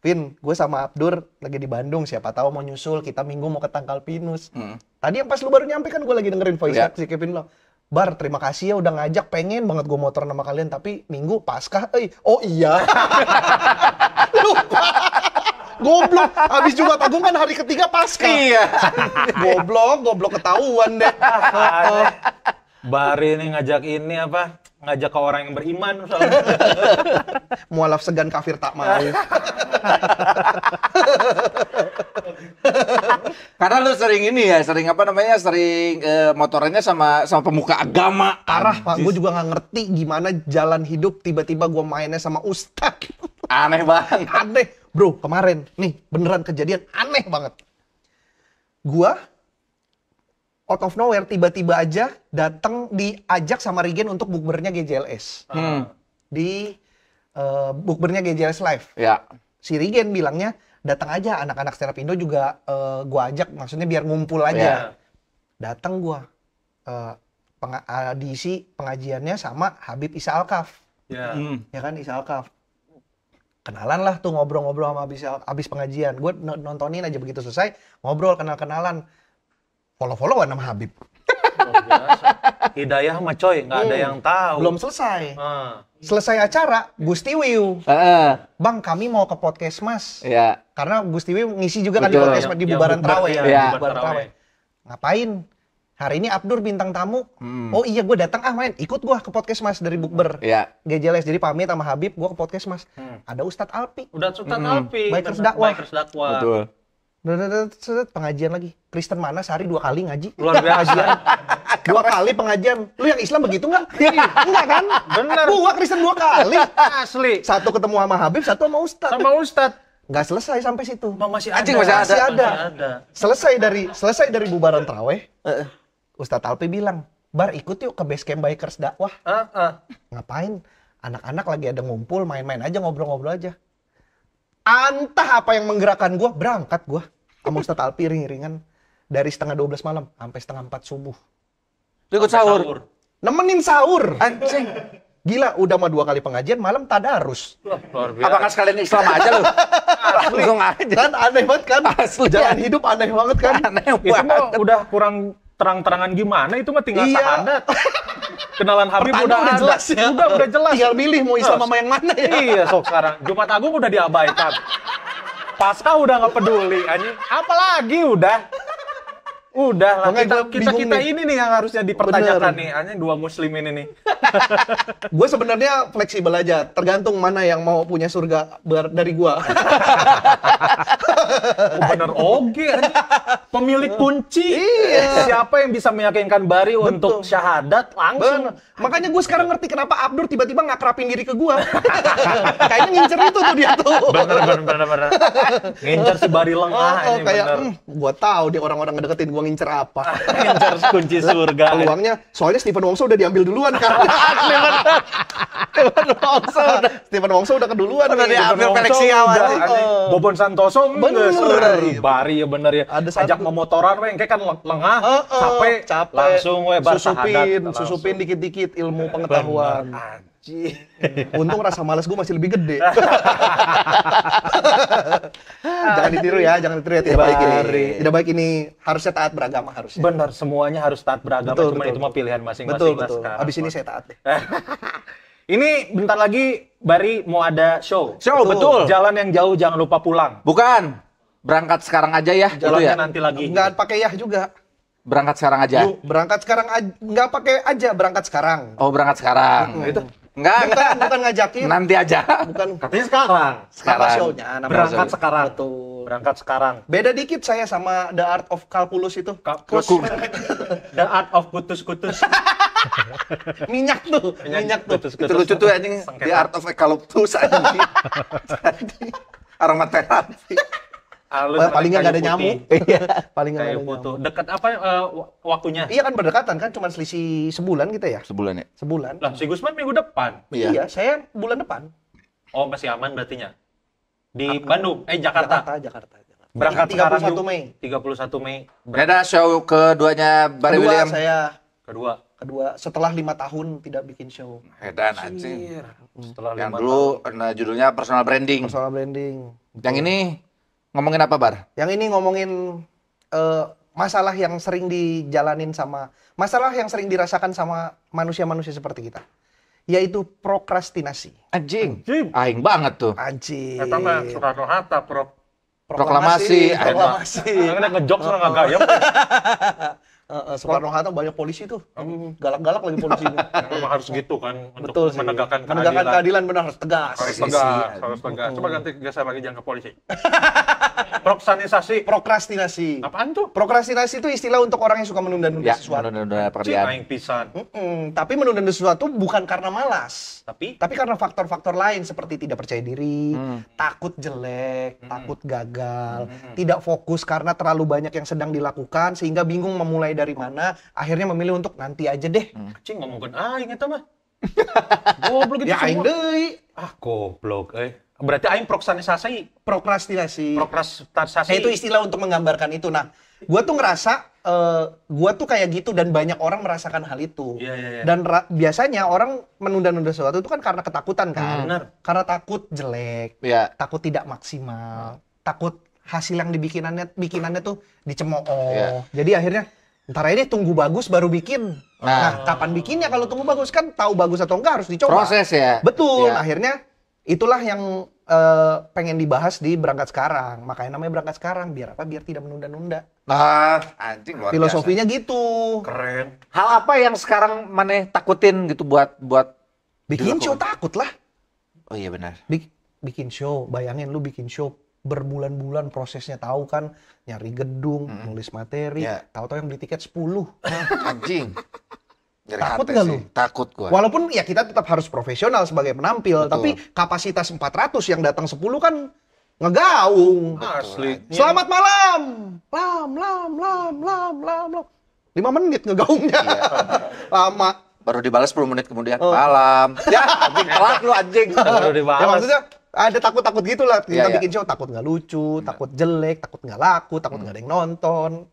Vin, gue sama Abdur lagi di Bandung. Siapa tahu mau nyusul, kita Minggu mau ke Tangkal Pinus. Tadi yang pas lu baru nyampe kan gue lagi dengerin voice Iya. si Kevin bilang, Bar, terima kasih ya udah ngajak, pengen banget gue motor sama kalian, tapi Minggu Paskah, oh iya. Lupa. Goblok, habis Jumat Agung kan hari ketiga Paskah. Iya. Goblok ketahuan deh. Bari nih ngajak ini apa? Ngajak ke orang yang beriman soalnya. Mualaf segan kafir tak mau. Karena lu sering ini ya, sering apa namanya, sering motorannya sama pemuka agama. Parah Pak, gue juga nggak ngerti gimana jalan hidup tiba-tiba gue mainnya sama ustadz. Aneh banget. Aneh. Bro, kemarin, nih beneran kejadian aneh banget. Gua out of nowhere tiba-tiba aja datang diajak sama Regen untuk bukbernya GJLS. Di bukbernya GJLS Live. Ya. Si Regen bilangnya, datang aja anak-anak stand up Indo juga gua ajak, maksudnya biar ngumpul aja. Datang gua. Diisi pengajiannya sama Habib Isa Alkaf. Ya. Ya kan, Isa Alkaf. Kenalan lah tuh, ngobrol-ngobrol sama abis pengajian. Gue nontonin aja, begitu selesai ngobrol, kenal-kenalan, follow-followan sama Habib. Luar biasa. Hidayah mah coy, nggak ada yang tahu. Belum selesai. Selesai acara, Gusti Wiu. Bang, kami mau ke podcast Mas. Iya. Karena Gusti Wiu ngisi juga kan di Betul. podcast Mas, di bubaran Tarawih. Iya. Bubaran Tarawih. Ngapain? Hari ini Abdur bintang tamu. Oh iya, gue datang main. Ikut gue ke podcast Mas dari bukber. Iya. GJLS, jadi pamit sama Habib, gue ke podcast Mas. Ada Ustadz Alpi. Udah Sultan Alpi. Bikers dakwah. Bikers dakwah. Betul. Pengajian lagi. Kristen mana sehari 2 kali ngaji. Luar biasa. 2 kali pengajian. Lu yang Islam begitu nggak? Enggak kan? Bener. Gua Kristen 2 kali. Asli. Satu ketemu sama Habib, satu sama Ustadz. Sama Ustadz. Nggak selesai sampai situ. Masih Anjing, ada. masih ada. Masih ada. Selesai dari bubaran taraweh, Ustadz Alpi bilang, Bar, ikut yuk ke base camp Bikers dakwah. Ngapain? Anak-anak lagi ada ngumpul, main-main aja, ngobrol-ngobrol aja. Entah apa yang menggerakkan gue, berangkat gue sama Ustadz Alpi ring-ringan dari setengah 12 malam sampai setengah 4 subuh. Lu ikut sahur. Nemenin sahur. Anjing. Gila, udah mah 2 kali pengajian, malam tadarus. Luar biasa. Apakah sekalian Islam aja lu? Langsung aja. Kan aneh banget kan? Asli. Jalan hidup aneh banget kan? Aneh Itu mah banget. udah kurang terang-terangan gimana, itu mah tinggal Iya. syahadat. Kenalan Habib Pertanyaan udah udah ada. jelas ya. Udah jelas. Tinggal milih mau Islam sama yang mana ya. Iya, sok sekarang. Jumat Agung udah diabaikan. Paskah udah nggak peduli, anjing. Apalagi udah. Udah lah, Makanya gua bingung kita nih. ini nih yang harusnya dipertanyakan Bener. nih, anjing 2 muslim ini nih. Gue sebenarnya fleksibel aja, tergantung mana yang mau punya surga dari gua. Oh, bener oke, anjing. Pemilik kunci. Iya. Siapa yang bisa meyakinkan Bari untuk syahadat langsung. Bener. Makanya gue sekarang ngerti kenapa Abdur tiba-tiba ngakrapin diri ke gua. Kayaknya ngincer itu tuh dia tuh. Bener. Ngincer si Bari lengah ini Kayak, bener. gua tahu dia orang-orang ngedeketin gua ngincer apa. Ngincer kunci surga. Peluangnya, soalnya Stephen Wongso udah diambil duluan kan. Stephen Wongso udah keduluan Udah nih. diambil Wongso koleksi udah, awal. anjing. Bobon Santoso Bener. Bari ya bener ya. Ada Ajak satu- memotoran we engke kan lengah, capek, langsung we bar syahadat. susupin dikit-dikit ilmu pengetahuan. Anjing. Untung rasa malas gue masih lebih gede. Jangan ditiru ya, tidak baik ini. Tidak baik ini, harusnya taat beragama harusnya. Bener, semuanya harus taat beragama, Betul, cuman betul. itu mah pilihan masing-masing Betul, lah betul. sekarang. Abis ini saya taat deh. Ini bentar lagi Bari mau ada show. Show, betul. Jalan yang jauh jangan lupa pulang. Bukan. Berangkat sekarang aja ya, itu Jalannya ya. nanti lagi. Nggak pakai yah juga. Berangkat sekarang aja. Berangkat sekarang nggak pakai aja, berangkat sekarang. Oh, berangkat sekarang. Itu Enggak. Bukan ngajakin. Nanti aja. Bukan katanya sekarang. Sekarang. nama show-nya. Nama Berangkat show. sekarang. Betul. Berangkat sekarang. Beda dikit saya sama The Art of Calculus itu. The Art of Kutus-Kutus. Minyak tuh. Itu lucu tuh anjing. The Art of Eucalyptus anjing. Aromaterapi. Halus, Paling nggak ada kayu nyamuk. putih. Iya, paling nggak Kayu ada putu. nyamuk. Dekat apa waktunya? Iya kan berdekatan kan, cuma selisih sebulan kita ya. Sebulan ya. Sebulan. Lah, si Gusman minggu depan. Iya, saya bulan depan. Oh, masih aman berartinya. Di Bandung, Jakarta. Jakarta. Berangkat 31 sekarang yuk. Mei. 31 Mei. Ini ada show keduanya Barry Kedua William. saya Kedua. setelah 5 tahun tidak bikin show. Edan anjing. Setelah Yang 5 dulu judulnya personal branding. Personal branding. Yang ini ngomongin apa, Bar? Yang ini ngomongin masalah yang sering masalah yang sering dirasakan sama manusia-manusia seperti kita. Yaitu prokrastinasi. Anjing. Anjing. Aing banget tuh. Anjing. Eta mah Soekarno-Hatta, Proklamasi. Proklamasi. Karena ngejok sama ngagayap. Soekarno-Hatta banyak polisi tuh. Galak-galak lagi polisinya. Memang harus gitu kan untuk Betul sih. menegakkan keadilan benar harus tegas. Harus tegas. Coba ganti geser lagi jangan ke polisi. Prokrastinasi. Prokrastinasi. Apaan tuh? Prokrastinasi itu istilah untuk orang yang suka menunda-nunda Ya, sesuatu. menunda Cing, pekerjaan. aing pisan. Tapi menunda-nunda sesuatu bukan karena malas. Tapi Tapi karena faktor-faktor lain seperti tidak percaya diri, takut jelek, takut gagal, tidak fokus karena terlalu banyak yang sedang dilakukan sehingga bingung memulai dari mana, akhirnya memilih untuk nanti aja deh. cing ngomongkeun aing eta mah. Goblok gitu Ya aing semua. deui. Goblok Berarti aing prokrastinasi. Prokrastinasi. Prokrastinasi. Nah, itu istilah untuk menggambarkan itu. Nah, Gua tuh ngerasa gua tuh kayak gitu dan banyak orang merasakan hal itu. Iya. Dan biasanya orang menunda-nunda sesuatu itu kan karena ketakutan kan. Benar. Karena takut jelek, Iya. takut tidak maksimal, takut hasil yang bikinannya tuh dicemooh. Iya. Jadi akhirnya ntar aja deh tunggu bagus baru bikin. Nah, kapan bikinnya kalau tunggu bagus kan tahu bagus atau enggak harus dicoba. Proses ya. Betul. Iya. Akhirnya itulah yang pengen dibahas di Berangkat Sekarang. Makanya namanya Berangkat Sekarang. Biar apa? Biar tidak menunda-nunda. Nah, anjing luar Filosofinya gitu. Keren. biasa. Hal apa yang sekarang maneh takutin gitu buat Bikin dilakukan? show takut lah. Oh iya benar. Bikin show. Bayangin lu bikin show berbulan-bulan prosesnya tahu kan. Nyari gedung, nulis materi. Iya. Tahu-tahu yang beli tiket 10. Anjing. Dari Takut hati nggak sih. lu? Takut gua. Walaupun ya kita tetap harus profesional sebagai penampil. Betul. Tapi kapasitas 400 yang datang 10 kan ngegaung. Asli. Selamat malam. Lam. 5 menit ngegaungnya. Iya. Lama. Baru dibalas 10 menit kemudian. Oh. Malam. Ya, anjing telat lu anjing. Baru Ya dibalas. maksudnya ada takut-takut gitu lah. Kita Iya, iya. bikin show takut nggak lucu, takut jelek, takut nggak laku, takut nggak ada yang nonton.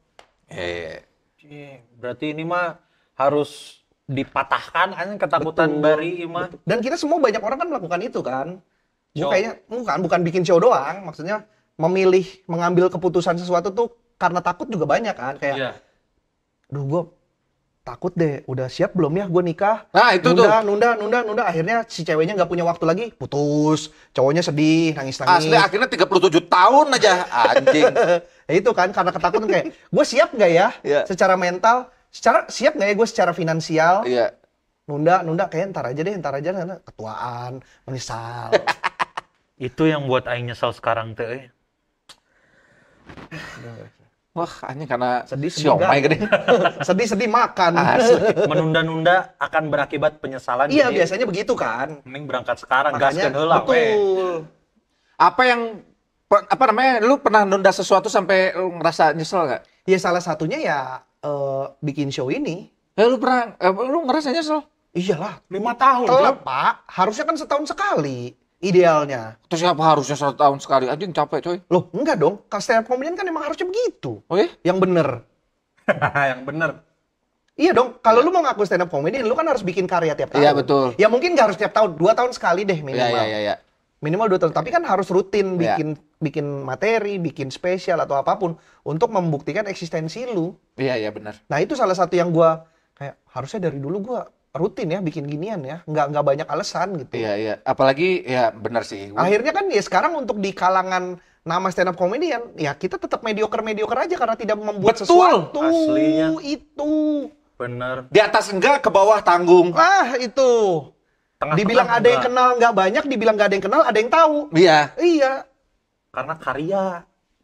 Berarti ini mah harus dipatahkan kan ketakutan Betul. Bari mah. Dan kita semua banyak orang kan melakukan itu kan. Show. Kayaknya bukan bikin show doang, maksudnya mengambil keputusan sesuatu tuh karena takut juga banyak kan. Kayak, Iya. duh gue takut deh, udah siap belum ya gue nikah? Nah, itu tuh. Nunda. Akhirnya si ceweknya nggak punya waktu lagi, putus. Cowoknya sedih, nangis-nangis. Asli akhirnya 37 tahun aja anjing. Ya itu kan karena ketakutan kayak, gue siap nggak ya Iya. secara mental? Siap nggak ya gue secara finansial? Iya. Nunda, kayak ntar aja karena ketuaan, menyesal. Itu yang buat aing nyesel sekarang teh. Wah, anjing karena Sedih siomay enggak? gede. Sedih makan. Asli. Menunda-nunda akan berakibat penyesalan. Iya, jadi biasanya begitu kan. mending berangkat sekarang, Makanya gaskeun heula we. betul. Apa yang apa namanya? Lu pernah nunda sesuatu sampai lu ngerasa nyesel nggak? Ya salah satunya ya bikin show ini. Lu pernah lu ngerasa nyesel? Iyalah, 5 tahun. telat Pak. Harusnya kan setahun sekali idealnya. Terus siapa harusnya 1 tahun sekali? Anjing capek, coy. Loh, enggak dong. Kalau stand up comedian kan emang harusnya begitu. Oh iya? Yang bener. Yang bener. Iya dong, kalau lu mau ngaku stand up comedian, lu kan harus bikin karya tiap tahun. Iya, betul. Ya mungkin nggak harus tiap tahun, 2 tahun sekali deh minimal. Iya. Minimal 2 tahun, tapi kan harus rutin Iya. bikin materi, bikin spesial atau apapun untuk membuktikan eksistensi lu. Iya, benar. Nah, itu salah satu yang gua kayak harusnya dari dulu gua rutin ya bikin ginian ya, nggak banyak alasan gitu. Iya. Apalagi ya benar sih. Akhirnya kan ya sekarang untuk di kalangan nama stand up comedian, ya kita tetap mediocre aja karena tidak membuat Betul, sesuatu. aslinya. Itu. Bener. Di atas enggak, ke bawah tanggung. Itu. Tengah-tengah Dibilang ada yang enggak. kenal nggak banyak, dibilang nggak ada yang kenal, ada yang tahu. Iya. Iya, Karena karya.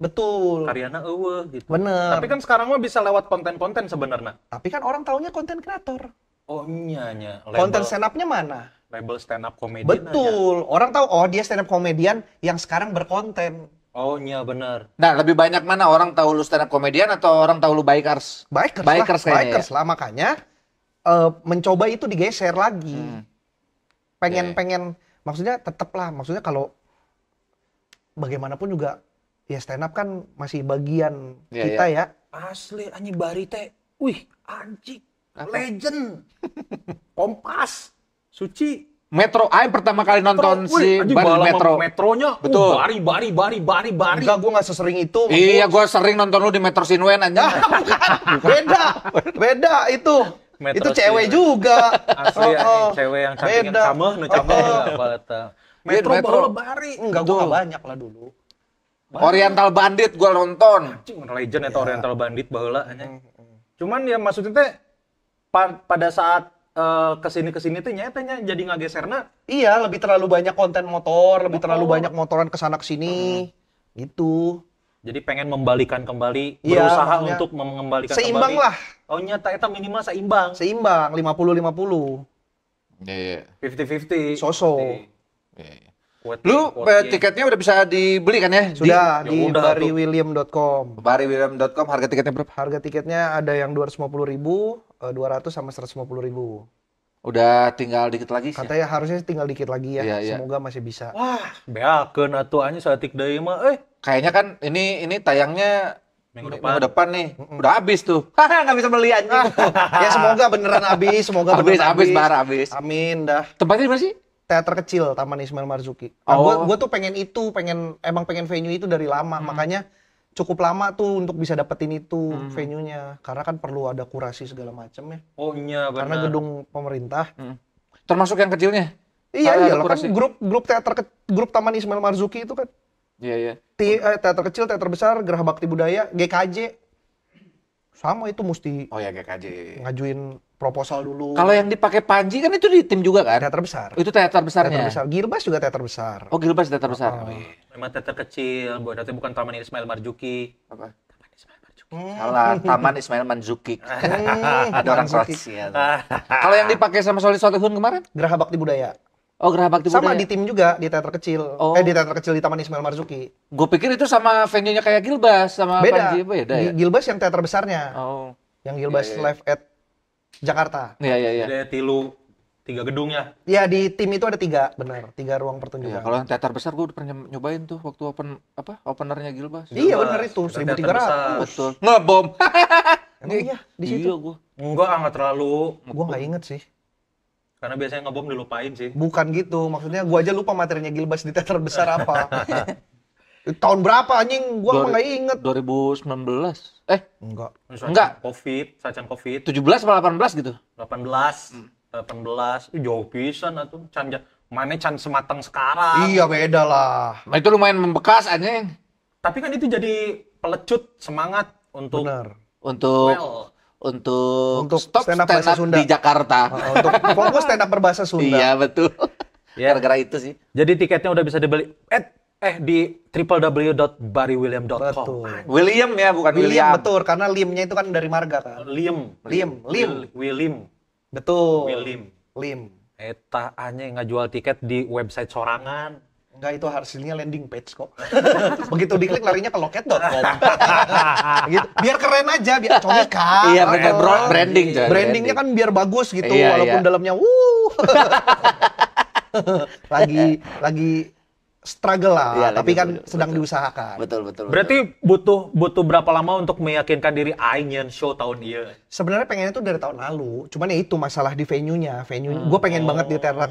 betul. Karyana eueuh gitu. Bener. Tapi kan sekarang mah bisa lewat konten-konten sebenarnya. Tapi kan orang taunya konten kreator. Oh nya. Konten stand up-nya mana? Label stand up comedian Betul. Orang tahu, oh dia stand up comedian yang sekarang berkonten. aja. Oh nya bener. Nah, lebih banyak mana orang tahu lu stand up comedian atau orang tahu lu bikers? Bikers kayaknya Bikers ya. lah. Makanya mencoba itu digeser lagi. Pengen maksudnya tetep lah. Maksudnya kalau bagaimanapun juga ya stand up kan masih bagian Iya, kita ya. Asli anjing Bari teh. Wih, anjing. Legend. Kompas. Suci. Metro, Aing pertama kali nonton si anjing Bari bala Metro. Metronya. Betul. Bari. Enggak, gue nggak sesering itu. Iya, gua sering nonton lu di Metro Sinwen anjing. Beda itu. Metro Itu cewek City. Asli juga. anjing cewek yang cantik yang Beda. cameh nu cameh apa eta. Metro Metro. baheula Bari. Enggak, gue nggak banyak lah dulu. Oriental Bandit gua nonton. Anjing legend eta Oriental Bandit baheula anjing. Cuman ya maksudnya teh pada saat kesini teh nyata jadi ngageserna. Iya, lebih terlalu banyak konten motor, lebih terlalu banyak motoran kesana kesini, gitu. Jadi pengen membalikan kembali, Iya, berusaha maksudnya untuk mengembalikan seimbang kembali. lah. Oh nyata eta minimal seimbang. Seimbang, 50-50. Iya. 50-50. So-so. Lu tiketnya udah bisa dibeli kan ya? Sudah di udah tuh. bariwilliam.com. Bariwilliam.com harga tiketnya berapa? Harga tiketnya ada yang 250.000, 200 sama 150.000. Udah tinggal dikit lagi sih. Katanya harusnya tinggal dikit lagi ya. Iya, iya. Semoga masih bisa. Wah, beakeun atuh anjing saeutik deui mah Kayaknya kan ini tayangnya Minggu depan nih. Udah habis tuh. Haha, nggak bisa beli anjing. Ya semoga beneran habis, semoga Habis, beneran habis, bar habis. Amin dah. Tempatnya di mana sih? Teater kecil Taman Ismail Marzuki. Nah, Oh. gue tuh pengen venue itu dari lama, makanya cukup lama tuh untuk bisa dapetin itu venue-nya. Karena kan perlu ada kurasi segala macam ya. Oh iya benar. Karena gedung pemerintah. Termasuk yang kecilnya? Iya, Ada kan kurasi. grup Taman Ismail Marzuki itu kan. Iya, iya. Teater kecil, teater besar, Geraha Bakti Budaya, GKJ. Sama itu mesti Oh ya, GKJ. ngajuin proposal dulu. Kalau yang dipakai Panji kan itu di tim juga kan? teater besar. Oh, itu teater besarnya. Teater besar. Gilbas juga teater besar. Oh, Gilbas teater besar. Oh, iya. Memang teater kecil, berarti bukan Taman Ismail Marzuki. Apa? Taman Ismail Marzuki. Salah, Taman Ismail Manzuki. Ada orang Marzuki. Kroasia. Kalau yang dipakai sama Solih Solihun kemarin? Geraha Bakti Budaya. Oh, Geraha Bakti Sama Budaya. di tim juga di teater kecil. Oh. Di teater kecil di Taman Ismail Marzuki. Gue pikir itu sama venue-nya kayak Gilbas sama Beda. Panji. Beda ya? Gilbas yang teater besarnya. Oh. Yang Gilbas Iya, iya. Live at Jakarta. Iya, iya, iya. Ada 3 gedung ya. Ya di tim itu ada 3, benar. 3 ruang Iya, pertunjukan. kalau yang teater besar gue udah pernah nyobain tuh waktu openernya Gilbas. Iya Gilbas, benar itu, ada teater 1.300. besar. Betul. Ngebom. Emang iya di situ. Iya gue. Enggak, nggak terlalu. Gua nggak inget sih. Karena biasanya ngebom dilupain sih. Bukan gitu, maksudnya gua aja lupa materinya Gilbas di teater besar apa. Tahun berapa anjing? Gua mah nggak inget. 2019. Enggak. Enggak. Sajian Covid. 17 atau 18 gitu. 18. Jauh pisan atuh. Mana can sematang sekarang. Iya beda lah. Nah, itu lumayan membekas anjing. Tapi kan itu jadi pelecut semangat untuk Benar. Untuk Untuk stop stand up stand bahasa up Sunda. di Jakarta. Untuk fokus stand up berbahasa Sunda. Iya, betul. Ya. Gara-gara itu sih. Jadi tiketnya udah bisa dibeli di www.bariwilliam.com. Betul. William ya, bukan William, William. betul, karena Lim-nya itu kan dari marga kan. Lim. Lim. William. Betul. Lim. Eta anjing ngajual tiket di website sorangan. Enggak, itu hasilnya landing page kok. Begitu diklik larinya ke loket.com. Gitu. Biar keren aja, biar comika. Iya, bener, branding coy. Brandingnya kan biar bagus gitu, Iya, walaupun iya. dalamnya lagi struggle lah, Iya, tapi lagi kan sedang diusahakan. Betul. Berarti butuh berapa lama untuk meyakinkan diri aing nyen show tahun ieu? Sebenarnya pengennya tuh dari tahun lalu, cuman ya itu masalah di venue-nya. Gue pengen banget di teater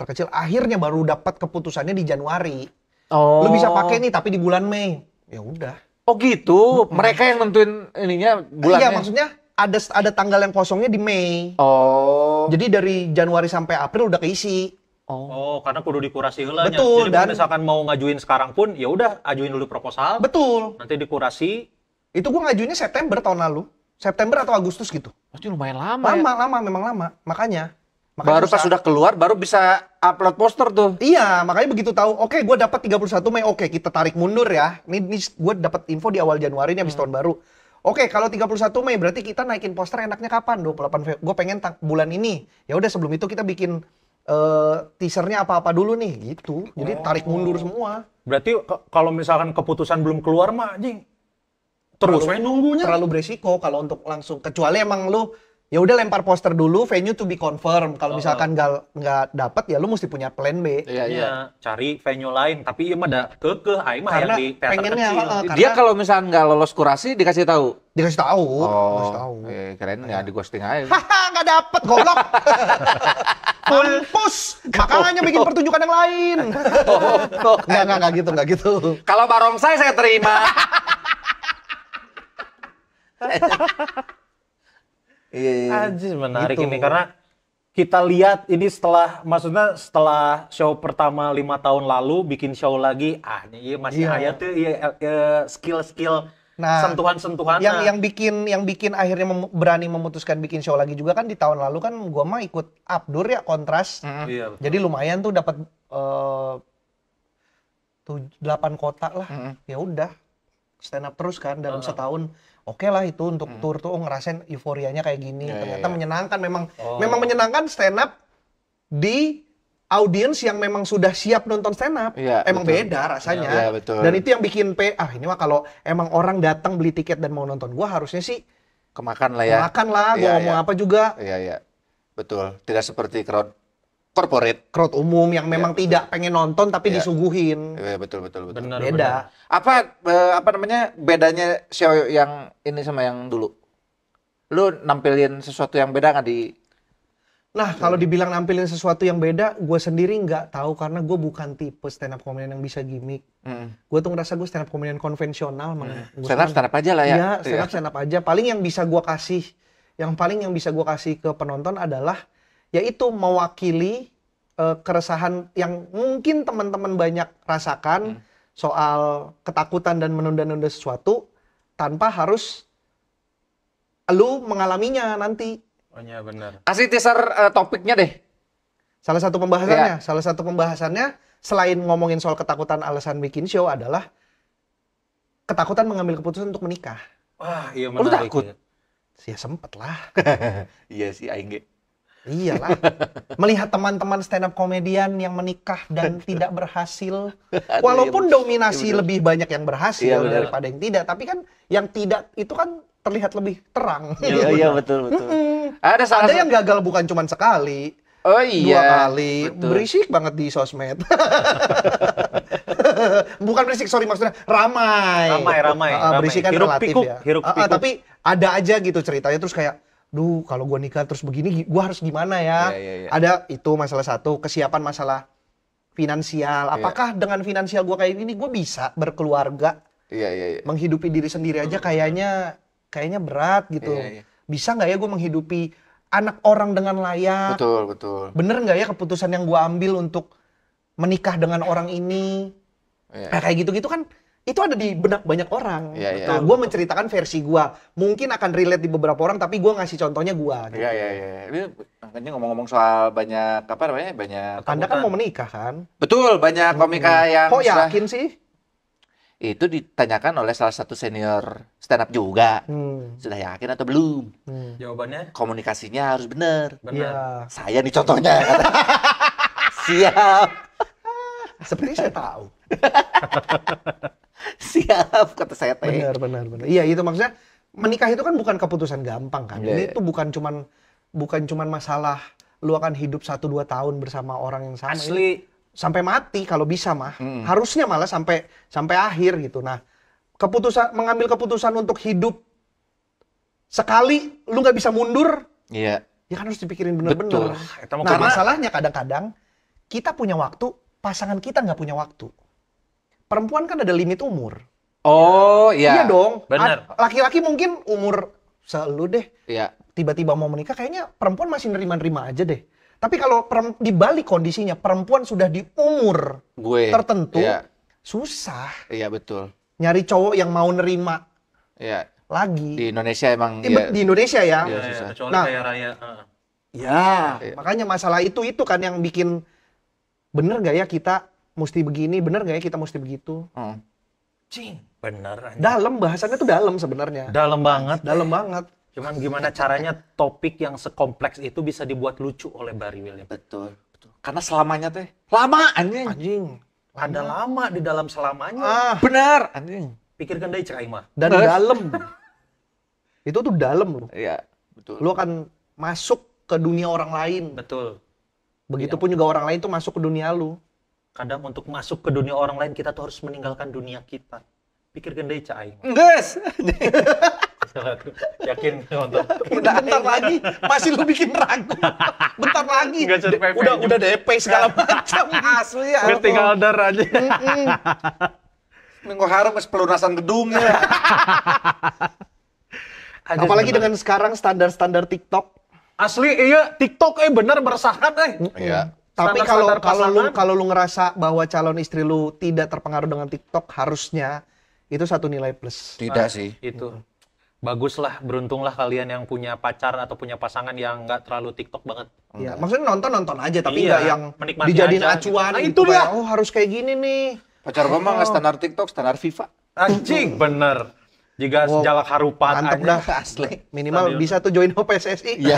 kecil. Akhirnya baru dapat keputusannya di Januari. Oh. Lu bisa pakai nih, tapi di bulan Mei. Ya udah. Oh gitu. Mereka yang nentuin ininya bulannya. Iya, maksudnya ada tanggal yang kosongnya di Mei. Oh. Jadi dari Januari sampai April udah keisi. Oh, karena kudu dikurasi heula nya. Betul, Jadi dan- kalau misalkan mau ngajuin sekarang pun ya udah ajuin dulu proposal. Betul. Nanti dikurasi. Itu gue ngajuinnya September tahun lalu. September atau Agustus gitu. Pasti lumayan lama ya. Lama, memang lama. Makanya Baru pas susah. sudah keluar baru bisa upload poster tuh. Iya, makanya begitu tahu, oke gue dapat 31 Mei, oke kita tarik mundur ya. Ini gue dapat info di awal Januari nih habis tahun baru. Oke, kalau 31 Mei berarti kita naikin poster enaknya kapan? 28 Februari. Gue pengen bulan ini. Ya udah sebelum itu kita bikin teasernya apa-apa dulu nih gitu. Jadi tarik mundur semua. Berarti kalau misalkan keputusan belum keluar mah anjing terus we nunggunya. Terlalu beresiko kalau untuk langsung, kecuali emang lu ya udah lempar poster dulu, venue to be confirm. Kalau misalkan nggak dapat ya lu mesti punya plan B. Iya, iya. Iya, cari venue lain. Tapi iya mah ada kekeh aing mah Karena hayang di teater pengennya, kecil. karena- Dia kalau misalnya nggak lolos kurasi dikasih tahu. Dikasih tahu, dikasih tahu. Keren ya di ghosting aja. Haha, nggak dapet, goblok. Mampus. Makanya bikin pertunjukan yang lain. Nggak gitu. Kalau barongsai saya terima. Iya. Anjir menarik Gitu. ini karena kita lihat ini setelah show pertama 5 tahun lalu bikin show lagi iya masih Iya. aya tuh skill-skill Nah, sentuhan-sentuhan yang bikin akhirnya berani memutuskan bikin show lagi juga kan di tahun lalu kan gua mah ikut Abdur ya, kontras. Iya, betul. Jadi lumayan tuh dapat 8 kota lah. Ya udah. Stand up terus kan dalam setahun. Oke lah itu untuk tour tuh ngerasain euforianya kayak gini. Ternyata menyenangkan, memang menyenangkan stand up di audiens yang memang sudah siap nonton stand up. Iya, Emang betul. beda rasanya. Iya, betul. Dan itu yang bikin ini mah kalau emang orang datang beli tiket dan mau nonton gua harusnya sih Kemakan lah ya. makan lah, gua Iya, ngomong iya. apa juga. Iya, iya. Betul. Tidak seperti crowd crowd umum yang memang tidak pengen nonton tapi Iya. disuguhin. Iya, betul. Benar, Beda. Apa namanya bedanya show yang ini sama yang dulu? Lu nampilin sesuatu yang beda nggak di? Nah, kalau dibilang nampilin sesuatu yang beda, gue sendiri nggak tahu karena gue bukan tipe stand up comedian yang bisa gimmick. Gue tuh ngerasa gue stand up comedian konvensional. Stand up aja lah ya. Iya, stand up aja. Paling yang bisa gue kasih, ke penonton adalah yaitu mewakili keresahan yang mungkin teman-teman banyak rasakan soal ketakutan dan menunda-nunda sesuatu tanpa harus lu mengalaminya nanti. Oh iya benar. Kasih teaser topiknya deh. Salah satu pembahasannya selain ngomongin soal ketakutan alasan bikin show adalah ketakutan mengambil keputusan untuk menikah. Wah, iya Lu menarik. takut? Ya sempet lah. Iya sih, aing ge. Iyalah. Melihat teman-teman stand up komedian yang menikah dan tidak berhasil. Walaupun dominasi Iya, betul. lebih banyak yang berhasil Iya, betul. daripada yang tidak. Tapi kan yang tidak itu kan terlihat lebih terang. Iya betul. Ada salah Ada yang gagal bukan cuma sekali. Oh 2 iya. kali. Betul. Berisik banget di sosmed. Bukan berisik, sorry maksudnya ramai. Ramai. Berisik kan Hiruk relatif pikuk, ya. hiruk pikuk. Tapi ada aja gitu ceritanya terus kayak, duh kalau gua nikah terus begini, gua harus gimana ya? Iya. Ada itu masalah satu, kesiapan masalah finansial. Iya. Apakah dengan finansial gua kayak gini, gua bisa berkeluarga, Iya. menghidupi diri sendiri aja kayaknya berat gitu. Iya. Bisa nggak ya gua menghidupi anak orang dengan layak? Betul. Bener nggak ya keputusan yang gua ambil untuk menikah dengan orang ini? Iya. Nah, kayak gitu-gitu kan itu ada di benak banyak orang. Iya. Nah, gue menceritakan versi gua. Mungkin akan relate di beberapa orang, tapi gua ngasih contohnya gua. Gitu. Iya. Ini makanya ngomong-ngomong soal banyak apa namanya? Banyak. Anda kan mau menikah kan? Betul, banyak komika yang Kok sudah- yakin sih? Itu ditanyakan oleh salah satu senior stand up juga. Sudah yakin atau belum? Jawabannya Komunikasinya harus benar. benar. Iya. Saya nih contohnya. Kata. Siap. Seperti saya tahu. Siap kata saya teh. Benar. Iya, itu maksudnya menikah itu kan bukan keputusan gampang kan. Iya, Ini iya. tuh bukan cuman masalah lu akan hidup 1-2 tahun bersama orang yang sama. Ini Asli. sampai mati kalau bisa mah. Harusnya malah sampai akhir gitu. Nah, mengambil keputusan untuk hidup sekali lu nggak bisa mundur, Iya. ya kan harus dipikirin bener-bener. Eta mah Nah, karena- masalahnya kadang-kadang kita punya waktu, pasangan kita nggak punya waktu. Perempuan kan ada limit umur. Oh, iya. Iya dong. Bener. Laki-laki mungkin umur selu deh. Iya. Tiba-tiba mau menikah, kayaknya perempuan masih nerima-nerima aja deh. Tapi kalau dibalik kondisinya, perempuan sudah di umur Gue. tertentu, Iya. susah. Iya, betul. Nyari cowok yang mau nerima Iya. lagi. Di Indonesia emang Di Indonesia ya. Iya, Iya, susah. kecuali Nah. kayak raya. Ya, Iya. makanya masalah itu kan yang bikin bener gak ya kita mesti begini, bener gak ya kita mesti begitu. Cing, bener. anjing. Dalam, bahasannya tuh dalam sebenarnya. Dalam banget. Dalam banget. Cuman gimana caranya topik yang sekompleks itu bisa dibuat lucu oleh Barry William. Betul. Karena selamanya teh lama anjing. Anjing. Ada lama di dalam selamanya. Ah, Benar anjing. Pikirkan deh cek aing mah. dan dalam. Itu tuh dalam loh. Iya, betul. Lu akan masuk ke dunia orang lain. Betul. Begitupun juga orang lain tuh masuk ke dunia lu. Kadang untuk masuk ke dunia orang lain kita tuh harus meninggalkan dunia kita. Pikirkan deh cek aing. Guys. Yakin nonton. Bentar lagi masih lu bikin ragu. Bentar lagi. Nggak survive Udah DP segala macam. Asli ya. Terus tinggal dar aja. Minggu harum geus pelunasan gedung ya. Apalagi dengan sekarang standar-standar TikTok. Asli iya TikTok bener meresahkan Iya. Tapi Standar-standar pasangan. kalau lu ngerasa bahwa calon istri lu tidak terpengaruh dengan TikTok, harusnya itu satu nilai plus. Tidak sih. Itu. Baguslah, beruntunglah kalian yang punya pacar atau punya pasangan yang nggak terlalu TikTok banget. Ya, maksudnya nonton aja tapi Iya, nggak yang menikmati dijadiin aja acuan gitu. Nah, gitu. itu dia. Kayak, oh harus kayak gini nih. Pacar gua mah nggak standar TikTok, standar FIFA. Anjing, bener. Jika Wow, sejalak harupan mantep aja. dah. Asli. Minimal Stadion. bisa tuh join PSSI. Iya.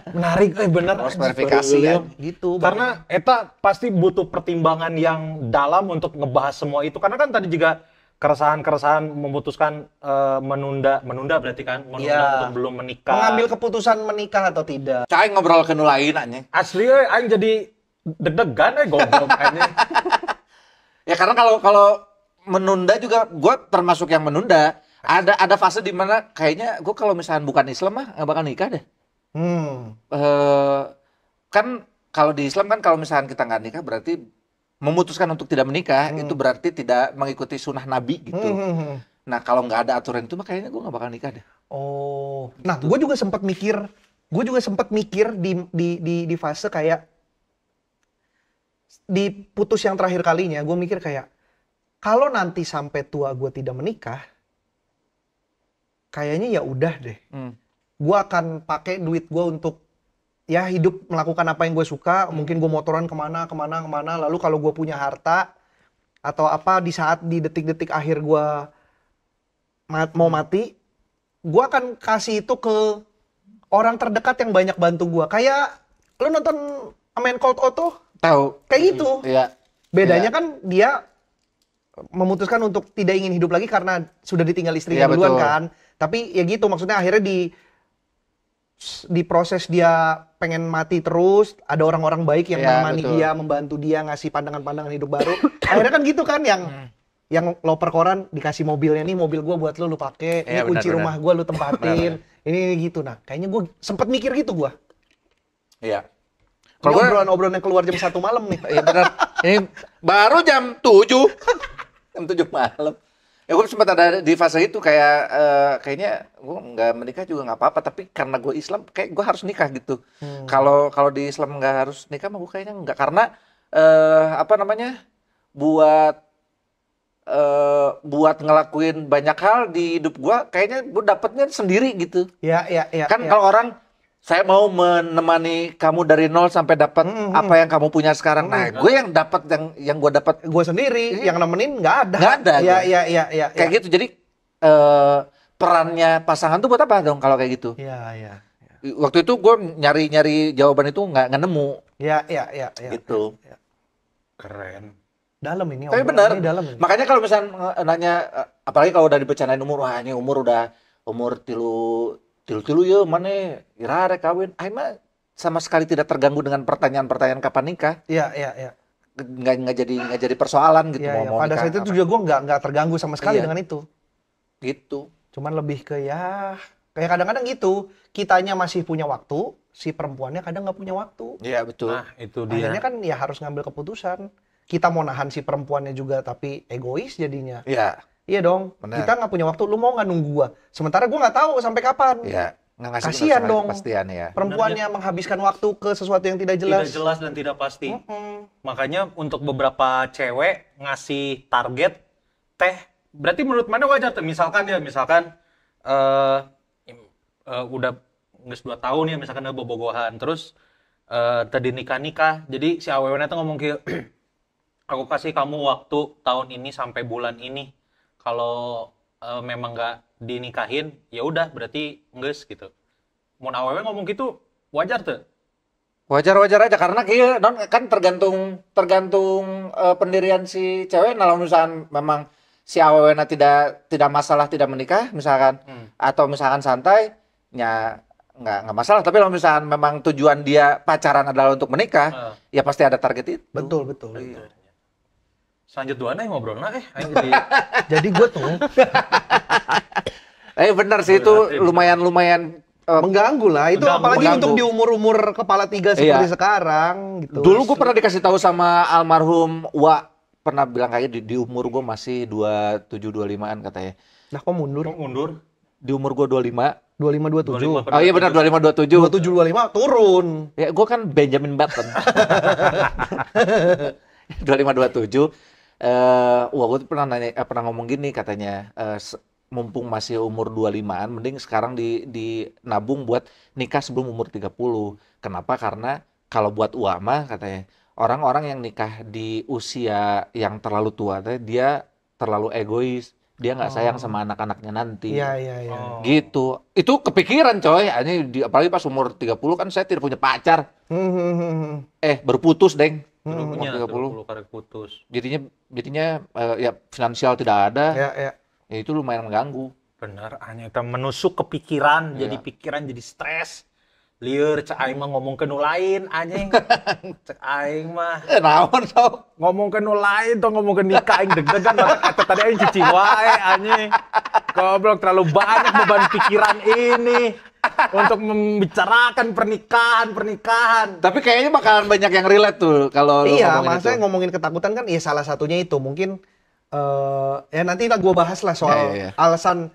Menarik, bener. Harus verifikasi ya. Gitu. Karena eta pasti butuh pertimbangan yang dalam untuk ngebahas semua itu. Karena kan tadi juga keresahan-keresahan memutuskan menunda berarti kan? Menunda Iya. untuk belum menikah. Mengambil keputusan menikah atau tidak. Cai ngobrol ke nu lain anjing. Asli aing jadi deg-degan goblok anjing. Ya karena kalau menunda juga gue termasuk yang menunda. Ada fase di mana kayaknya gue kalau misalnya bukan Islam mah nggak bakal nikah deh. Kan kalau di Islam kan kalau misalnya kita nggak nikah berarti memutuskan untuk tidak menikah itu berarti tidak mengikuti sunnah Nabi gitu. Nah kalau nggak ada aturan itu mah kayaknya gue nggak bakal nikah deh. Oh, nah gue juga sempat mikir di fase kayak di putus yang terakhir kalinya, gue mikir kayak kalau nanti sampai tua gue tidak menikah, kayaknya ya udah deh. Gue akan pakai duit gue untuk ya hidup melakukan apa yang gue suka. Mungkin gue motoran kemana. Lalu kalau gue punya harta atau apa di detik-detik akhir gue mau mati, gue akan kasih itu ke orang terdekat yang banyak bantu gue. Kayak lu nonton A Man Called Otto? Tahu? Kayak gitu. Iya. Bedanya kan dia memutuskan untuk tidak ingin hidup lagi karena sudah ditinggal istrinya Iya, duluan betul. kan. Tapi ya gitu, maksudnya akhirnya di proses dia pengen mati terus, ada orang-orang baik yang Iya, menemani betul. dia, membantu dia, ngasih pandangan-pandangan hidup baru. Akhirnya kan gitu kan yang loper koran dikasih mobilnya, nih mobil gua buat lu pakai, ini Iya, kunci benar, rumah gua lu tempatin. Ini gitu. Nah, kayaknya gua sempet mikir gitu gua. Iya. Ini Kalau gue obrolan yang keluar jam 1 malam nih. Iya benar. Ini baru jam 7. Jam 7 malam. Ya gue sempat ada di fase itu kayaknya gue nggak menikah juga nggak apa-apa, tapi karena gue Islam kayak gue harus nikah gitu. Kalau di Islam nggak harus nikah mah gue kayaknya nggak, karena buat ngelakuin banyak hal di hidup gue kayaknya gue dapetnya sendiri gitu. Ya. Kan kalau orang saya mau menemani kamu dari nol sampai dapat apa yang kamu punya sekarang. Nah, gue yang dapat yang gue dapat gue sendiri yang nemenin nggak ada. Nggak ada, Iya. kayak gitu. Jadi perannya pasangan tuh buat apa dong kalau kayak gitu? Iya. Waktu itu gue nyari jawaban itu nggak nemu Iya. gitu. Ya. Keren. Dalam ini. Tapi obrolannya benar. Dalam ini. Makanya kalau misalnya nanya, apalagi kalau udah dibicarain umur, wah ini umur tilu ya mana ira rek kawin. Aing mah sama sekali tidak terganggu dengan pertanyaan-pertanyaan kapan nikah. Iya. Nggak jadi persoalan gitu. Iya. mau Pada nikah saat itu kapan. juga gue nggak terganggu sama sekali Iya. dengan itu. Gitu. Cuman lebih ke ya kayak kadang-kadang gitu. Kitanya masih punya waktu, si perempuannya kadang nggak punya waktu. Iya betul. Nah, itu dia. Akhirnya kan ya harus ngambil keputusan. Kita mau nahan si perempuannya juga tapi egois jadinya. Iya. Iya dong. Bener. Kita nggak punya waktu. Lu mau nggak nunggu gua? Sementara gua nggak tahu sampai kapan. Iya. Nggak ngasih Kasihan dong. kepastian ya. Perempuannya menghabiskan waktu ke sesuatu yang tidak jelas. Tidak jelas dan tidak pasti. Makanya untuk beberapa cewek ngasih target berarti menurut mana wajar tuh? Misalkan udah nges 2 tahun ya, misalkan udah bobogohan, terus tadi nikah. Jadi si awewena tuh ngomong kayak aku kasih kamu waktu tahun ini sampai bulan ini. Kalau memang nggak dinikahin, ya udah berarti nges gitu. Mun awewe ngomong gitu wajar tuh. Wajar-wajar aja karena kan tergantung pendirian si cewek. Kalau misalkan memang si awewena tidak masalah tidak menikah misalkan, atau misalkan santai, ya nggak masalah. Tapi kalau misalkan memang tujuan dia pacaran adalah untuk menikah, ya pasti ada target itu. Betul. Iya. Selanjutnya ngobrolnya aing jadi Jadi gue tuh Benar sih itu lumayan mengganggu lah. Itu Mengganggu. apalagi untuk di umur-umur kepala 3 seperti Iya. sekarang gitu. Dulu gue pernah dikasih tahu sama almarhum Wa, pernah bilang kayak di umur gue masih 27-25an katanya. Nah kok mundur? mundur. Di umur gue 25. 25-27. Oh iya benar 25-27. 27-25 turun. Ya gue kan Benjamin Button. 25-27. Wah gue tuh pernah ngomong gini katanya, mumpung masih umur 25-an, mending sekarang di nabung buat nikah sebelum umur 30. Kenapa? Karena kalau buat uang mah katanya, orang-orang yang nikah di usia yang terlalu tua, dia terlalu egois. Dia nggak sayang sama anak-anaknya nanti. Iya. Gitu. Itu kepikiran coy. Apalagi pas umur 30 kan saya tidak punya pacar. Baru putus, Deng. Dulunya 30. 30 karek putus. Jadinya ya finansial tidak ada. Ya. Ya itu lumayan mengganggu. Bener, hanya kita menusuk ke pikiran, jadi pikiran jadi stres. Lieur cek aing mah ngomong ke nu lain anjing. Cek aing mah Naon tau? ngomong ke nu lain tuh ngomong ke nikah aing deg-degan banget eta tadi aing cuci wae anjing. Goblok terlalu banyak beban pikiran ini untuk membicarakan pernikahan. Tapi kayaknya bakalan banyak yang relate tuh kalau lu Iya, ngomongin maksudnya itu. ngomongin ketakutan kan ya salah satunya itu mungkin ya nanti lah gue bahas lah soal Iya. alasan.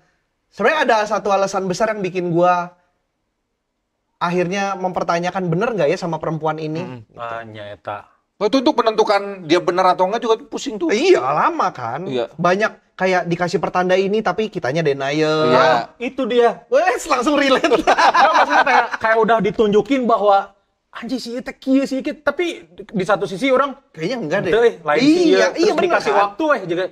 Sebenarnya ada satu alasan besar yang bikin gue akhirnya mempertanyakan bener nggak ya sama perempuan ini. Hanya eta. Oh, itu untuk menentukan dia benar atau enggak juga pusing tuh. Iya, lama kan. Iya. Banyak kayak dikasih pertanda ini tapi kitanya denial. Iya. Itu dia. Wes langsung relate. Nggak, maksudnya kayak udah ditunjukin bahwa anjing sih teh kieu sih dikit, tapi di satu sisi orang Kayaknya enggak deh. teu lain sih Iya, terus bener dikasih kan. waktu juga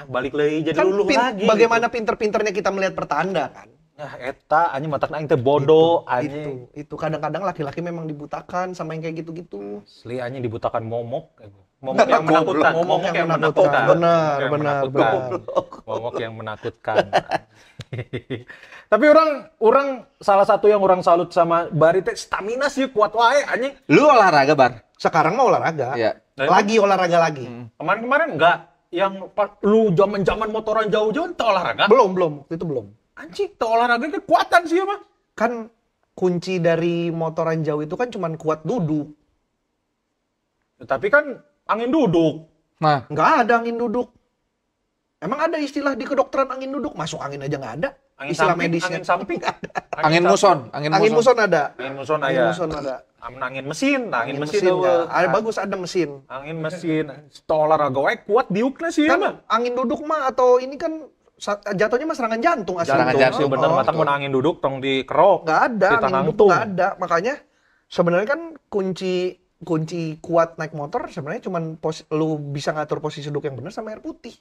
balik lagi jadi Kan luluh lagi. bagaimana pinter-pinternya kita melihat pertanda kan. Nah, eta anjing matak aing teh bodoh anjing. Itu kadang-kadang laki-laki memang dibutakan sama yang kayak gitu-gitu. Asli anjing dibutakan momok. Momok yang menakutkan. Momok yang menakutkan. Benar, Momok yang benar, menakutkan. Momok yang menakutkan. Tapi orang salah satu yang orang salut sama Bari teh stamina sih kuat wae anjing. Lu olahraga, Bar? Sekarang mau olahraga. Iya. Lagi olahraga lagi. Kemarin-kemarin enggak. Yang lu zaman-zaman motoran jauh-jauh teu olahraga. Belum, itu belum. Anjing, teu olahraga kekuatan sih mah. Kan kunci dari motoran jauh itu kan cuman kuat duduk. Tapi kan angin duduk. Nah, Nggak ada angin duduk. Emang ada istilah di kedokteran angin duduk? Masuk angin aja nggak ada. Istilah medisnya. Angin samping. angin muson, Angin muson ada. Angin muson Angin aya. muson ada. Angin mesin, angin mesin nggak? eueuh. Ada bagus ada mesin. Angin mesin. Teu olahraga wae kuat diukna sih mah. Kan angin duduk mah atau ini kan jatuhnya mah serangan jantung asli. Serangan itu. jantung, bener, Oh, matang mun angin duduk tong dikerok. nggak ada Di angin tangan duduk tung. nggak ada. Makanya sebenarnya kan kunci kuat naik motor sebenarnya cuman lu bisa ngatur posisi duduk yang benar sama air putih.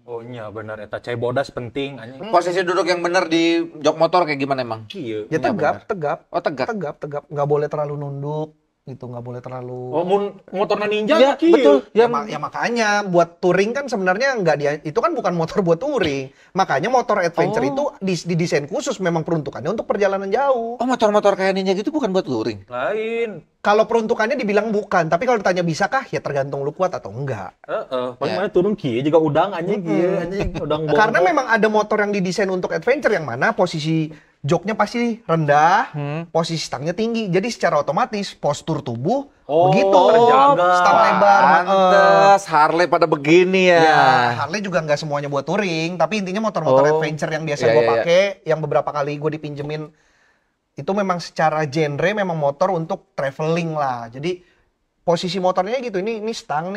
Oh iya bener eta cai bodas penting anjing. posisi duduk yang bener di jok motor kayak gimana emang? Kieu. Ya Nggak tegap. Oh, tegak. Tegap. Nggak boleh terlalu nunduk gitu, nggak boleh terlalu. Oh mun motorna ninja Iya, kieu. betul. Ya, ya makanya buat touring kan sebenarnya nggak dia itu kan bukan motor buat touring. Makanya motor adventure itu didesain khusus memang peruntukannya untuk perjalanan jauh. Oh, motor-motor kayak Ninja gitu bukan buat touring? Lain. Kalau peruntukannya dibilang bukan, tapi kalau ditanya bisakah ya tergantung lu kuat atau enggak. Paling mana turun kieu juga udang anjing kieu anjing udang bongkok. Karena memang ada motor yang didesain untuk adventure yang mana posisi joknya pasti rendah, posisi stangnya tinggi. Jadi secara otomatis postur tubuh begitu, terjaga. stang lebar. Pantes, Harley pada begini ya. Ya, Harley juga nggak semuanya buat touring, tapi intinya motor-motor adventure yang biasa Iya, gue iya, pakai, yang beberapa kali gue dipinjemin, itu memang secara genre memang motor untuk traveling lah. Jadi posisi motornya gitu, ini stang,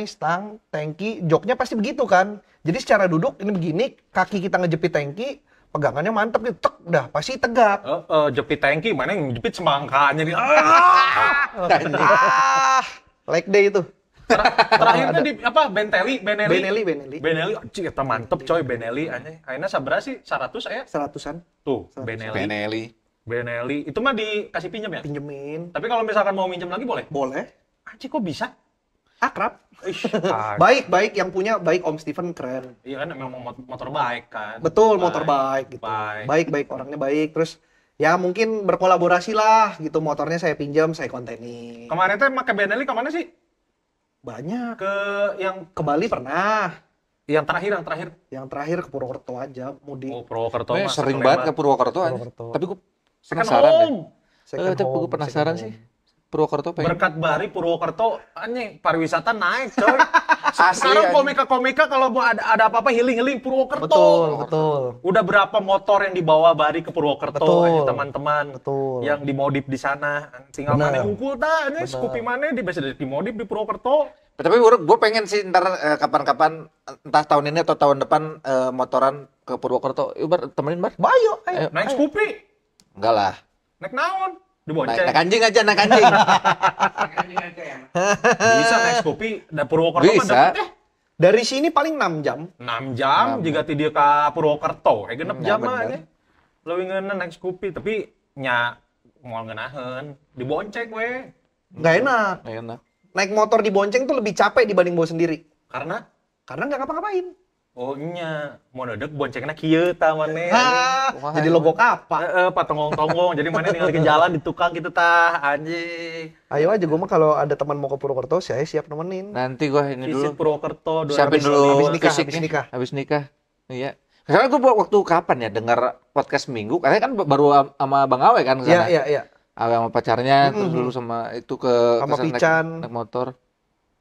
tangki, joknya pasti begitu kan. Jadi secara duduk ini begini, kaki kita ngejepit tangki, pegangannya mantep gitu, tek, dah pasti tegap. jepit tangki mana yang jepit semangkanya nih. Leg day itu. Terakhirnya di apa Benelli. Benelli. Anjing eta mantep coy Benelli anjing. Ayeuna sabaraha sih? 100 aya? 100-an Tuh, Benelli. Itu mah dikasih pinjam ya? pinjemin. Tapi kalau misalkan mau minjem lagi boleh? Boleh. Anjing kok bisa? Akrab. Ish, Baik yang punya baik Om Steven keren. Iya kan memang motor baik kan. Betul, motor baik gitu. Baik. Baik, orangnya baik. Terus ya mungkin berkolaborasi lah gitu, motornya saya pinjam, saya kontenin. Kemarin teh make Benelli ke mana sih? Banyak. Ke yang Ke Bali pernah. terakhir. Yang terakhir ke Purwokerto aja, mudik. Oh, Purwokerto mah Sering banget ke Purwokerto aja. Purwokerto. Tapi gue Second penasaran deh. home. Second Tapi gue home, penasaran second sih. home. Purwokerto pengen. Berkat Bari Purwokerto anjing pariwisata naik coy. Asli, Sekarang anjing. komika kalau mau ada apa-apa healing Purwokerto. Betul. Udah berapa motor yang dibawa Bari ke Purwokerto Betul. anjing, teman-teman. Betul. Yang dimodif di sana. Tinggal Bener. mana unggul dah anjing, Scoopy mana di biasa dimodif di Purwokerto. Tapi gue pengen sih ntar kapan-kapan entah tahun ini atau tahun depan motoran ke Purwokerto. Yuk Bar, temenin Bar. Bayo, Ayo. Naik Scoopy, Enggak lah. naik naon? Naik Dibonceng. anjing aja, naik anjing. Bisa naik Scoopy, dan Purwokerto mah Bisa. deket ya. Dari sini paling 6 jam. 6 jam jika ti dieu ka Purwokerto, genep jam bener. aja. Leuwih ngeunah naik Scoopy, tapi nya moal ngeunaheun, dibonceng we. Nggak enak. Enak. Naik motor dibonceng tuh lebih capek dibanding bawa sendiri. Karena Karena nggak ngapa-ngapain. oh nya mau dedek boncengna kieu tah maneh. Jadi logo apa? Patonggong-tonggong jadi maneh ningali ke jalan di tukang gitu tah anjing. Ayo aja gue mah kalau ada teman mau ke Purwokerto, saya siap nemenin. Nanti gua ini Visit dulu. Purwokerto Siapin dulu habis nikah, fisiknya. habis nikah. Habis nikah. Iya. Sekarang gua waktu kapan ya dengar podcast Minggu, katanya kan baru sama Bang Awe kan ke sana. Iya. Awe sama pacarnya, terus dulu sama itu Sama kesana Pican. naik motor.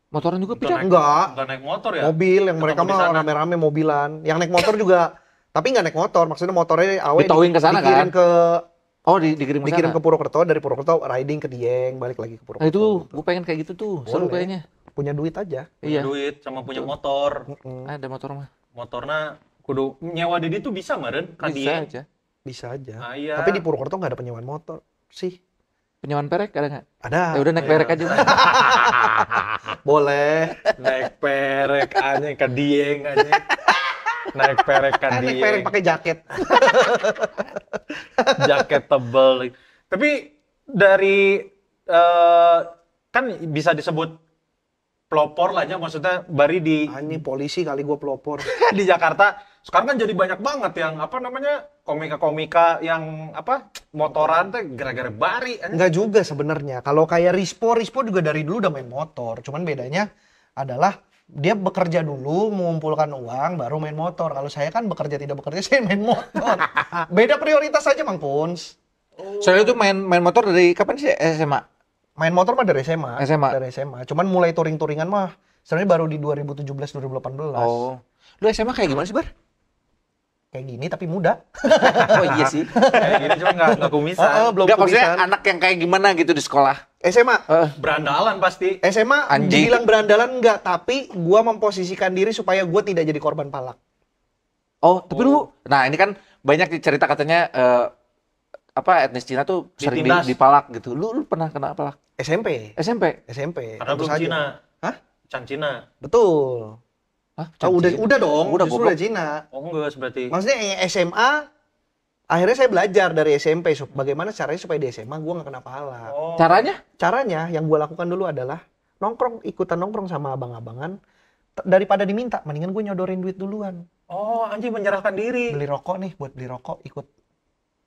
Motoran juga Pican? Enggak. Enggak naik motor ya? Mobil yang mereka Ketemu di mah sana. rame-rame mobilan. Yang naik motor juga, tapi nggak naik motor. Maksudnya motornya Awe Ditowing ke sana dikirim kan? ke Oh, dikirim ke dikirim sana? ke Purwokerto, dari Purwokerto riding ke Dieng, balik lagi ke Nah, Purwokerto. itu gue pengen kayak gitu tuh, seru Boleh. kayaknya. Punya duit aja. Punya Iya, duit sama punya motor. ada motor mah. Motornya kudu nyewa di ditu bisa meureun ka Bisa dieu. aja. Bisa aja. Ah, iya. Tapi di Purwokerto nggak ada penyewaan motor sih. Penyewaan perek ada nggak? Ada. Ya udah naik perek aja. Boleh. Naik perek anjing ke Dieng anjing. Naik perek ke Naik Dieng. perek pakai jaket. Jaket tebel. Tapi dari kan bisa disebut pelopor lah aja, maksudnya bari di Ini polisi kali gue pelopor. di Jakarta sekarang kan jadi banyak banget yang apa namanya komika-komika yang apa motoran teh gara-gara bari anjing. Enggak juga sebenarnya. Kalau kayak Rispo juga dari dulu udah main motor. Cuman bedanya adalah dia bekerja dulu, mengumpulkan uang, baru main motor. Kalau saya kan bekerja tidak bekerja, saya main motor. Beda prioritas aja, Mang Puns. Soalnya itu main motor dari kapan sih SMA? Main motor mah dari SMA. SMA. Dari SMA. Cuman mulai touring-touringan mah sebenarnya baru di 2017-2018. Oh. Lu SMA kayak gimana sih, Bar? Kayak gini tapi muda. Oh iya sih. Kayak gini cuma nggak kumisan. Belum Enggak, maksudnya kumisan. anak yang kayak gimana gitu di sekolah. SMA. Berandalan pasti. SMA Anjing. dibilang berandalan enggak, tapi gua memposisikan diri supaya gua tidak jadi korban palak. Oh, tapi lu, nah ini kan banyak cerita katanya apa etnis Cina tuh sering Ditindas. dipalak gitu. Lu pernah kena palak? SMP. SMP? SMP. Karena tentu belum saja. Cina. Hah? Can Cina. Betul. Hah? Oh, udah dong. Udah, Justru goblok. udah Cina. Oh enggak berarti. Maksudnya yang SMA akhirnya saya belajar dari SMP bagaimana caranya supaya di SMA gua nggak kena palak. Oh. Caranya? Caranya yang gua lakukan dulu adalah ikutan nongkrong sama abang-abangan daripada diminta, mendingan gue nyodorin duit duluan. Oh, anjing menyerahkan diri. Beli rokok nih, buat beli rokok ikut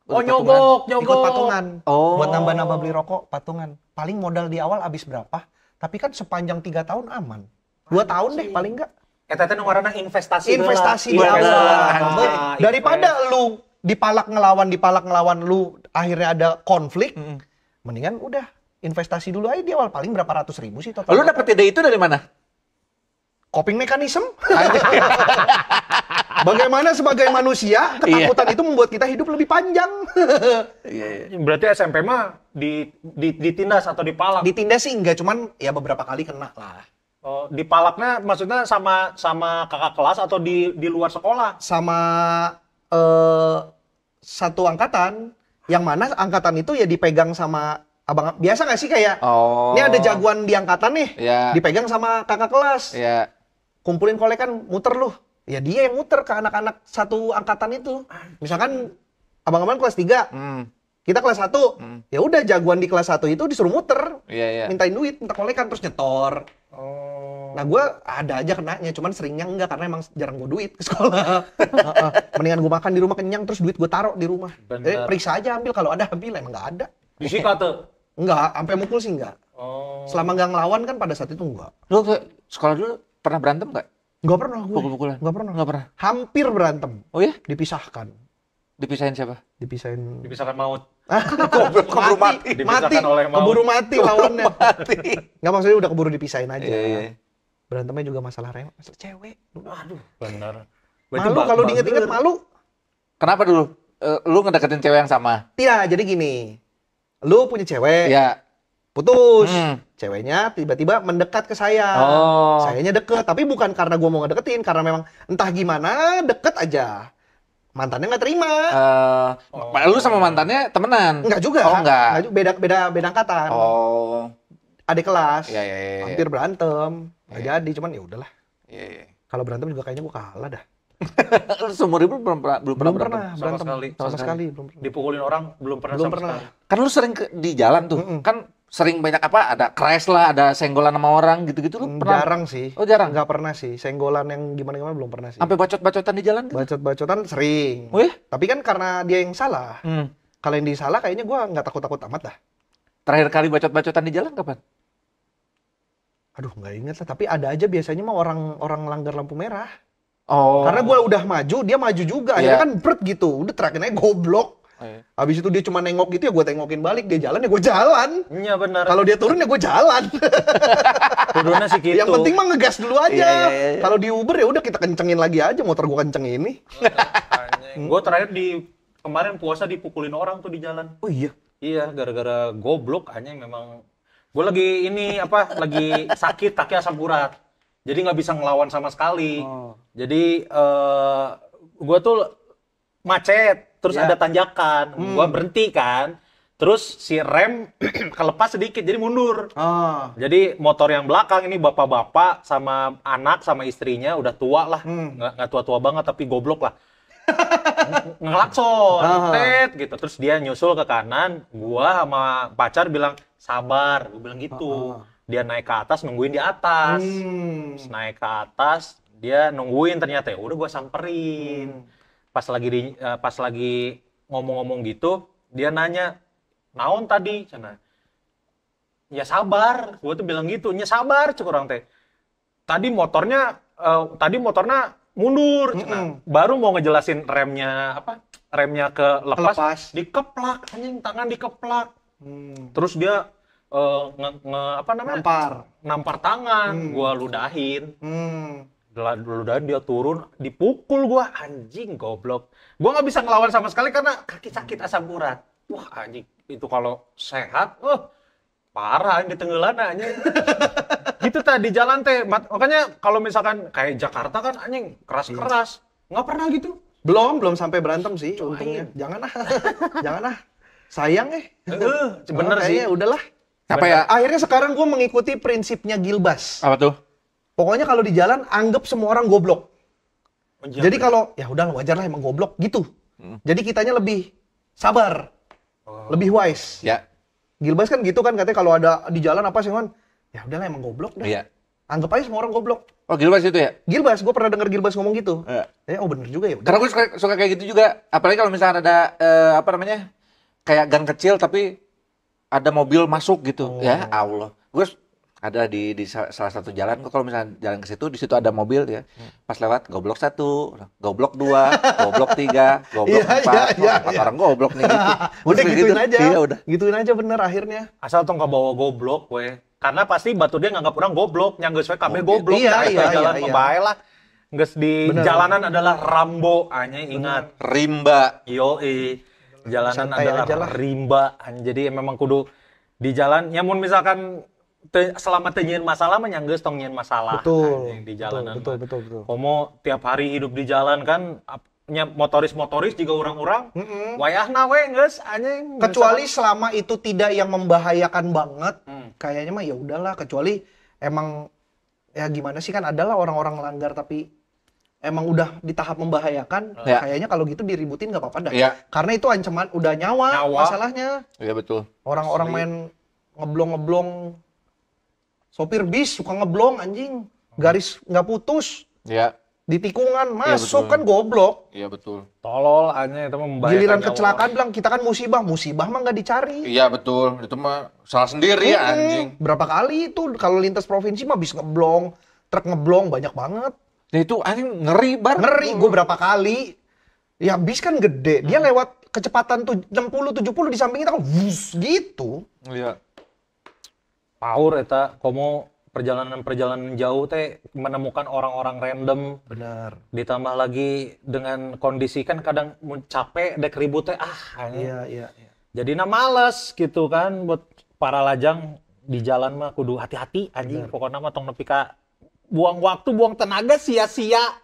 Oh, nyogok. ikut patungan. Oh. Buat nambah-nambah beli rokok, patungan. Paling modal di awal habis berapa? Tapi kan sepanjang 3 tahun aman. 2 tahun deh paling enggak. Eta teh nu ngaranna investasi. Investasi di heula. awal. Ah, Daripada lu dipalak ngelawan lu akhirnya ada konflik, mendingan udah investasi dulu aja di awal. Paling berapa ratus ribu sih total. Lu dapet ide itu dari mana? Coping mechanism. Bagaimana sebagai manusia ketakutan itu membuat kita hidup lebih panjang. Berarti SMP mah ditindas atau dipalak. Ditindas sih enggak, cuman ya beberapa kali kena lah. Oh, dipalaknya maksudnya sama kakak kelas atau di luar sekolah? Sama satu angkatan, yang mana angkatan itu ya dipegang sama abang. Biasa nggak sih kayak Oh. ini ada jagoan di angkatan nih, Iya. dipegang sama kakak kelas. Iya. Kumpulin kolekan, muter lu. Ya dia yang muter ke anak-anak satu angkatan itu. Misalkan abang-abang kelas 3, kita kelas 1. Ya udah jagoan di kelas 1 itu disuruh muter. Iya, iya. Mintain duit, minta kolekan terus nyetor. Oh. Nah gue ada aja kenanya, cuman seringnya enggak karena emang jarang gue duit ke sekolah. Mendingan gue makan di rumah kenyang terus duit gue taruh di rumah. Bener. Periksa aja ambil, kalau ada ambil, emang nggak ada. Disikat tuh. Enggak, sampai mukul sih enggak. Oh. Selama nggak ngelawan kan pada saat itu enggak. Lu ke sekolah dulu pernah berantem nggak? Nggak pernah gue. Pukul-pukulan? Nggak pernah. Nggak pernah. Hampir berantem. Oh ya? Dipisahkan. Dipisahin siapa? Dipisahin. Dipisahkan maut. Keburu mati. Dipisahkan oleh maut. Keburu mati lawannya. Nggak, maksudnya udah keburu dipisahin aja. Iya, iya. Berantemnya juga masalah masalah cewek. Aduh, benar. Malu kalau diinget-inget malu. Kenapa dulu? Lu ngedeketin cewek yang sama? Iya, jadi gini. Lu punya cewek, Iya. putus. Ceweknya tiba-tiba mendekat ke saya. Oh. Sayanya deket, tapi bukan karena gua mau ngedeketin, karena memang entah gimana deket aja. Mantannya nggak terima. Lu sama mantannya temenan? Enggak juga. Oh, enggak. Beda angkatan. Oh. Adik kelas. Iya, iya, iya. Hampir berantem. Nggak jadi, cuman ya udahlah. Iya, iya. Kalau berantem juga kayaknya gua kalah dah. Lu seumur hidup belum pernah Belum berantem? pernah Sama berantem. sekali. Sama sekali belum pernah. Dipukulin orang belum pernah Belum sama pernah. sekali. Kan lu sering di jalan tuh. Kan sering banyak ada crash lah, ada senggolan sama orang gitu-gitu lu pernah? Jarang sih. Oh, jarang? Nggak pernah sih. Senggolan yang gimana-gimana belum pernah sih. Sampai bacot-bacotan di jalan? Bacot-bacotan sering. Wih? Tapi kan karena dia yang salah. Kalau yang disalah kayaknya gua nggak takut-takut amat dah. Terakhir kali bacot-bacotan di jalan kapan? Aduh, nggak inget lah. Tapi ada aja biasanya mah orang langgar lampu merah. Oh. Karena gua udah maju, dia maju juga. Akhirnya kan bret gitu. Udah terakhirnya goblok. Iya. Habis itu dia cuma nengok gitu ya gue tengokin balik. Dia jalan ya gue jalan. Iya benar. Kalau dia turun ya gue jalan. Turunnya sih gitu. Yang penting mah ngegas dulu aja. Iya. Kalau di Uber ya udah kita kencengin lagi aja motor gue kenceng ini. Gue terakhir kemarin puasa dipukulin orang tuh di jalan. Oh iya. Iya, gara-gara goblok hanya memang gue lagi lagi sakit kaki asam urat. Jadi nggak bisa ngelawan sama sekali. Jadi gue tuh macet. Terus ada tanjakan, gua berhenti kan, terus si rem kelepas sedikit, jadi mundur. Jadi motor yang belakang ini bapak-bapak sama anak sama istrinya udah tua lah, nggak tua-tua banget tapi goblok lah. Ngelakson, tet gitu. Terus dia nyusul ke kanan, gua sama pacar bilang sabar, gua bilang gitu. Dia naik ke atas nungguin di atas, terus naik ke atas dia nungguin ternyata ya udah gua samperin. Pas lagi ngomong-ngomong gitu, dia nanya, naon tadi? Cina. Ya sabar, gue tuh bilang gitu, ya sabar cek orang teh. Tadi motornya mundur, Cina. Baru mau ngejelasin remnya kelepas, dikeplak, anjing tangan dikeplak. Terus dia nampar tangan, gua ludahin. Ludahin dia turun, dipukul gua, anjing goblok. Gua nggak bisa ngelawan sama sekali karena kaki sakit asam urat. Wah anjing, itu kalau sehat, parah ini tenggelananya. Gitu tadi jalan teh, makanya kalau misalkan kayak Jakarta kan anjing keras-keras, nggak pernah gitu. Belum sampai berantem sih untungnya. Jangan ah. Sayang Bener sih. Udahlah. Apa ya? Akhirnya sekarang gua mengikuti prinsipnya Gilbas. Apa tuh? Pokoknya kalau di jalan anggap semua orang goblok. Jadi kalau ya udah wajar lah emang goblok gitu. Jadi kitanya lebih sabar. Lebih wise. Ya. Gilbas kan gitu kan katanya kalau ada di jalan apa sih kan? Ya udahlah emang goblok dah. Iya. Anggap aja semua orang goblok. Oh, Gilbas itu ya? Gilbas, gue pernah denger Gilbas ngomong gitu. Iya. Oh bener juga ya. Udah. Karena gue suka kayak gitu juga. Apalagi kalau misalnya ada kayak gang kecil tapi ada mobil masuk gitu. Ya Allah. Gue ada di salah satu jalan, kalau misalnya jalan ke situ, di situ ada mobil ya. Pas lewat goblok 1, goblok 2, goblok 3, goblok 4, 4 orang goblok nih gitu. Udah gituin aja. Iya, udah. Gituin aja bener akhirnya. Asal tong bawa goblok we. Karena pasti batu dia nganggap orang goblok, nyanggeus we kabeh goblok. Jalan kebae lah. Geus di jalanan adalah Rambo, ingat. Rimba. Jalanan Santai adalah rimba. Jadi memang kudu di jalan, nyamun misalkan selama nyieun masalah menyanggeus tong nyieun masalah. Betul. Di jalanan. Betul. Komo tiap hari hidup di jalan kan motoris juga orang-orang. Wayahna we geus anjing. Kecuali selama itu tidak yang membahayakan banget, kayaknya mah ya udahlah. Kecuali emang ya gimana sih kan adalah orang-orang langgar tapi emang udah di tahap membahayakan. Kayaknya kalau gitu diributin nggak apa-apa dah. Karena itu ancaman udah nyawa masalahnya. Iya betul. Orang-orang main ngeblong. Sopir bis suka ngeblong anjing. Garis nggak putus. Iya. Di tikungan masuk kan goblok. Iya betul. Tolol anjing itu mah membahayakan. Giliran kecelakaan bilang kita kan musibah mah nggak dicari. Iya betul. Itu mah salah sendiri ya anjing. Berapa kali itu kalau lintas provinsi mah bis ngeblong, truk ngeblong banyak banget. Nah itu anjing ngeri bar. Ngeri gue berapa kali. Ya bis kan gede. Dia lewat kecepatan tuh 60 70 di samping kita kan wuss, gitu. Iya. Power eta komo perjalanan jauh teh menemukan orang-orang random. Benar. Ditambah lagi dengan kondisi kan kadang capek dek ribut teh Iya. Jadi males gitu kan buat para lajang di jalan mah kudu hati-hati anjing. Pokoknya mah tong nepi ka buang waktu, buang tenaga sia-sia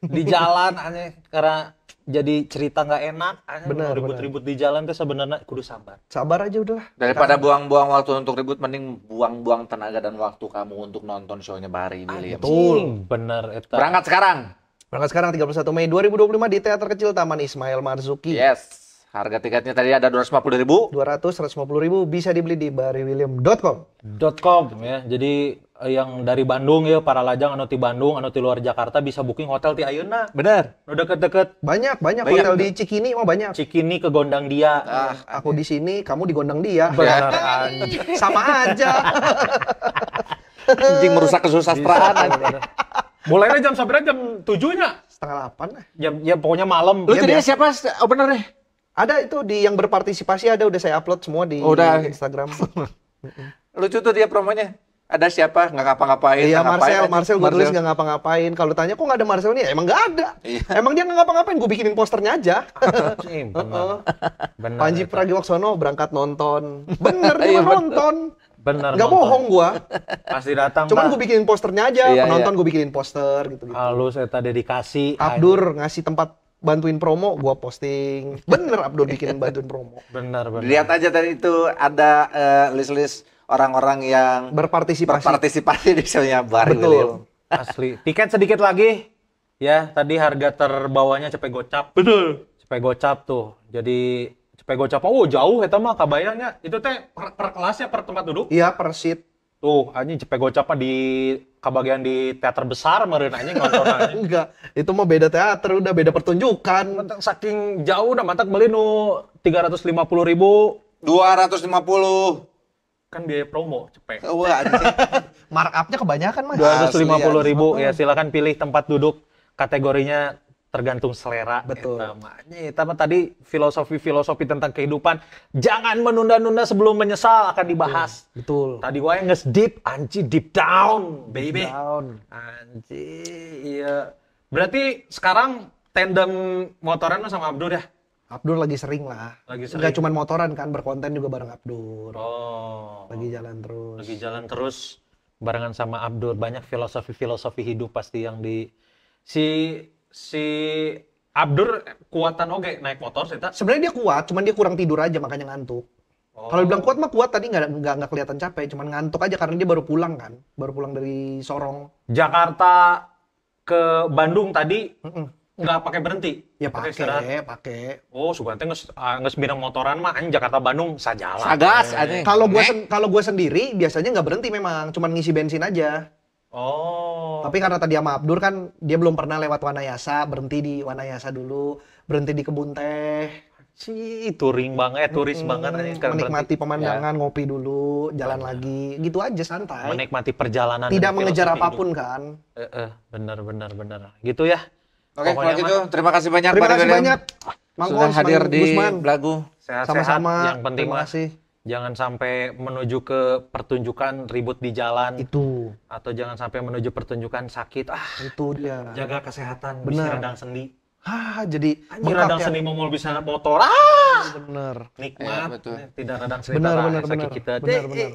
di jalan anjing karena jadi cerita nggak enak. Benar. Ribut-ribut di jalan tuh sebenarnya kudu sabar. Sabar aja udah. Daripada buang-buang waktu untuk ribut, mending buang-buang tenaga dan waktu kamu untuk nonton show-nya Barry Williams. Betul. Bener eta. Berangkat sekarang. Berangkat sekarang 31 Mei 2025 di Teater Kecil Taman Ismail Marzuki. Yes. Harga tiketnya tadi ada 250.000. 150.000 bisa dibeli di bariwilliam.com. .com ya. Jadi yang dari Bandung ya, para lajang anu ti Bandung, anu ti luar Jakarta bisa booking hotel ti ayeuna. Bener. Nu deket-deket Banyak hotel di Cikini mah banyak. Cikini ke Gondang Dia. Aku di sini, kamu di Gondang Dia. Benar anjing. Sama aja. Anjing merusak kesusastraan. Mulainya jam sabira jam 7-nya. 7:30 lah. Ya pokoknya malam. Lu Ya, jadinya biasa. siapa openernya? Ada itu di yang berpartisipasi ada udah saya upload semua di Udah. Instagram. Lucu tuh dia promonya. Ada siapa? Nggak ngapa-ngapain. Iya nggak ngapain Marcel aja. gue tulis nggak ngapa-ngapain. Kalau tanya kok nggak ada Marcel nih, emang nggak ada. Iya. Emang dia nggak ngapa-ngapain, gue bikinin posternya aja. Anjing, benar. Benar. Panji eta. Pragiwaksono berangkat nonton. Bener dia Iya, mah bener. nonton. Benar. Nggak nonton. bohong gua. Pasti datang. Cuman Pak. gue bikinin posternya aja. Iya, Penonton gue bikinin poster gitu-gitu. Halus eta dedikasi. Abdur ngasih tempat bantuin promo, gua posting. Bener Abdur bikin bantuin promo. Benar. Lihat aja tadi itu ada list-list orang-orang yang berpartisipasi di show-nya Bari Betul. William. Asli. Tiket sedikit lagi. Ya, tadi harga terbawahnya cepet gocap. Betul. Cepet gocap tuh. Jadi cepet gocap. Oh, jauh eta mah kabayangnya. Itu teh per kelasnya per tempat duduk. Iya, per seat. Tuh, anjing cepet gocap mah di kabagian di teater besar meureun anjing nonton anjing. Enggak, itu mah beda teater, udah beda pertunjukan. Mantap, saking jauh udah mantak beli nu 350.000 250. kan biaya promo cepet. Wah, anjing. Markup-nya kebanyakan mah. 250.000 ya, silakan pilih tempat duduk, kategorinya tergantung selera. Betul. Eta mah tadi filosofi tentang kehidupan. Jangan menunda-nunda sebelum menyesal akan dibahas. Betul. Tadi gue deep, anji deep down, baby. Down. Anji, iya. Berarti sekarang tandem motoran lu sama Abdur ya? Abdur lagi sering lah. Lagi sering. Enggak cuma motoran kan, berkonten juga bareng Abdur. Oh. Lagi jalan terus. Lagi jalan terus barengan sama Abdur. Banyak filosofi hidup pasti yang di si Abdur kuatan oge naik motor sih. Sebenarnya dia kuat, cuman dia kurang tidur aja makanya ngantuk. Oh. Kalau dibilang kuat mah kuat, tadi nggak kelihatan capek, cuman ngantuk aja karena dia baru pulang kan, baru pulang dari Sorong. Jakarta ke Bandung tadi Mm-mm. nggak pakai berhenti. Ya istirahat. pakai. Oh, sugante geus bidang motoran mah anjing Jakarta Bandung sajalan. Sagas anjing. Kalau gua sendiri biasanya nggak berhenti memang, cuman ngisi bensin aja. Oh. Tapi karena tadi sama Abdur kan dia belum pernah lewat Wanayasa, berhenti di Wanayasa dulu, berhenti di kebun teh. Touring banget, turis banget anjing sekarang Menikmati berhenti. pemandangan, ngopi dulu, jalan lagi, gitu aja santai. Menikmati perjalanan. Tidak dan mengejar filosofi apapun hidup. kan. Benar. Gitu ya. Oke, Pokoknya kalau gitu mah terima kasih banyak Terima Bari kasih William. banyak. Mang Sudah Kos, hadir Mang di Gusman. Belagu. sehat-sehat. Sama-sama. Yang penting Terima mah kasih. jangan sampai menuju ke pertunjukan ribut di jalan. Itu Atau jangan sampai menuju pertunjukan sakit. itu dia. Jaga kesehatan. Bener. Bisa radang sendi. Jadi Anjir bengkak radang ya. sendi mau bisa motor. Bener. Nikmat. Iya, betul. Tidak radang sendi. Bener, parah, bener, sakit bener. kita. Bener, bener.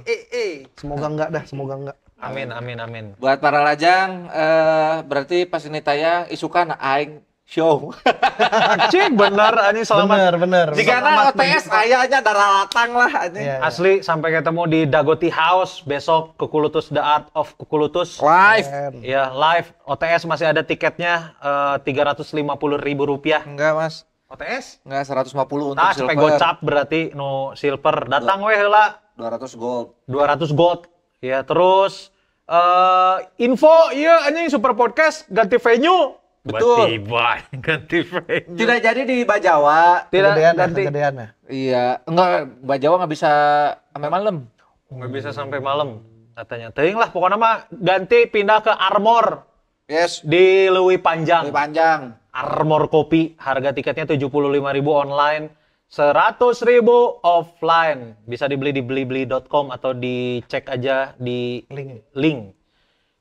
Semoga enggak dah, semoga enggak. Amin. Buat para lajang, berarti pas ini tayang isukan aing show. Cik bener anjing selamat. Bener. Jika na OTS ayahnya daralatang lah anjing. Iya. Asli sampai ketemu di Dagoti House besok Kukulutus The Art of Kukulutus. Live. Ya, live OTS masih ada tiketnya Rp350.000. Enggak, Mas. OTS? Enggak 150 untuk Tah, cepet silver. gocap berarti no silver. Datang we heula 200 gold. 200 gold. Ya, terus info iya anjing Super Podcast ganti venue. Betul. Tiba ganti venue. Tidak jadi di Bajawa. Tidak Kegedean ya, ganti. kegedean ya. Iya, enggak Bajawa nggak bisa sampai malam. Nggak bisa sampai malam katanya. Teuing lah pokoknya mah ganti pindah ke Armor Yes. di Leuwi Panjang. Lebih panjang. Armor Kopi, harga tiketnya 75.000 online, 100.000 offline. Bisa dibeli di blibli.com atau dicek aja di link.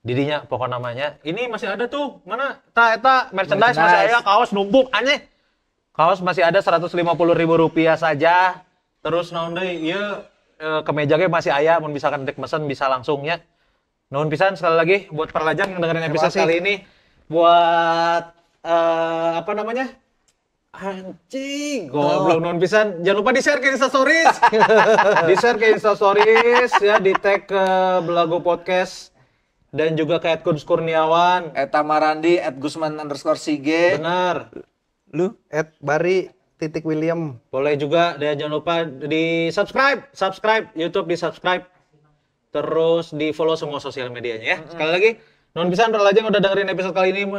Didinya pokok namanya. Ini masih ada tuh. Mana? Eta merchandise masih ada, kaos numpuk aneh. Kaos masih ada Rp150.000 saja. Terus naon deui ieu kemeja ge masih aya, mun misalkan dek mesen bisa langsung ya. Nuhun pisan sekali lagi buat perlajang yang dengerin episode kasih. kali ini. Buat apa namanya? Anjing, goblok nuhun pisan. Jangan lupa di-share ke Insta Stories. Di-share ke Insta Stories ya, di-tag ke Belagu Podcast dan juga ke @Kudus Kurniawan. Eta Marandi @Gusman_Sige. Benar. Lu? Bari William. Boleh juga, dan jangan lupa di subscribe YouTube, di subscribe. Terus di follow semua sosial medianya ya. Sekali lagi, nuhun pisan para lajeng udah dengerin episode kali ini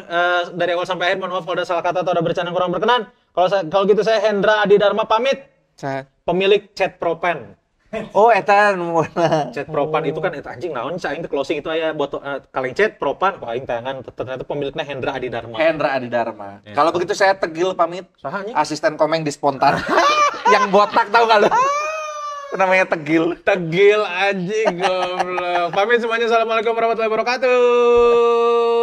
dari awal sampai akhir. Mohon maaf kalau ada salah kata atau ada bercanda kurang berkenan. Kalau gitu saya Hendra Adi Dharma pamit. Pemilik Chat Propan. Oh, etan. Chat Propan itu kan eta anjing naon aing teh closing itu aya buat kaleng Chat Propan. Wah aing tangan ternyata pemiliknya Hendra Adi Dharma. Hendra Adi Dharma. Kalau begitu saya Tegil pamit. Saha anjing? Asisten Komeng di Spontan. Yang botak tahu nggak lu? Namanya Tegil. Tegil anjing goblok. Pamit semuanya. Assalamualaikum warahmatullahi wabarakatuh.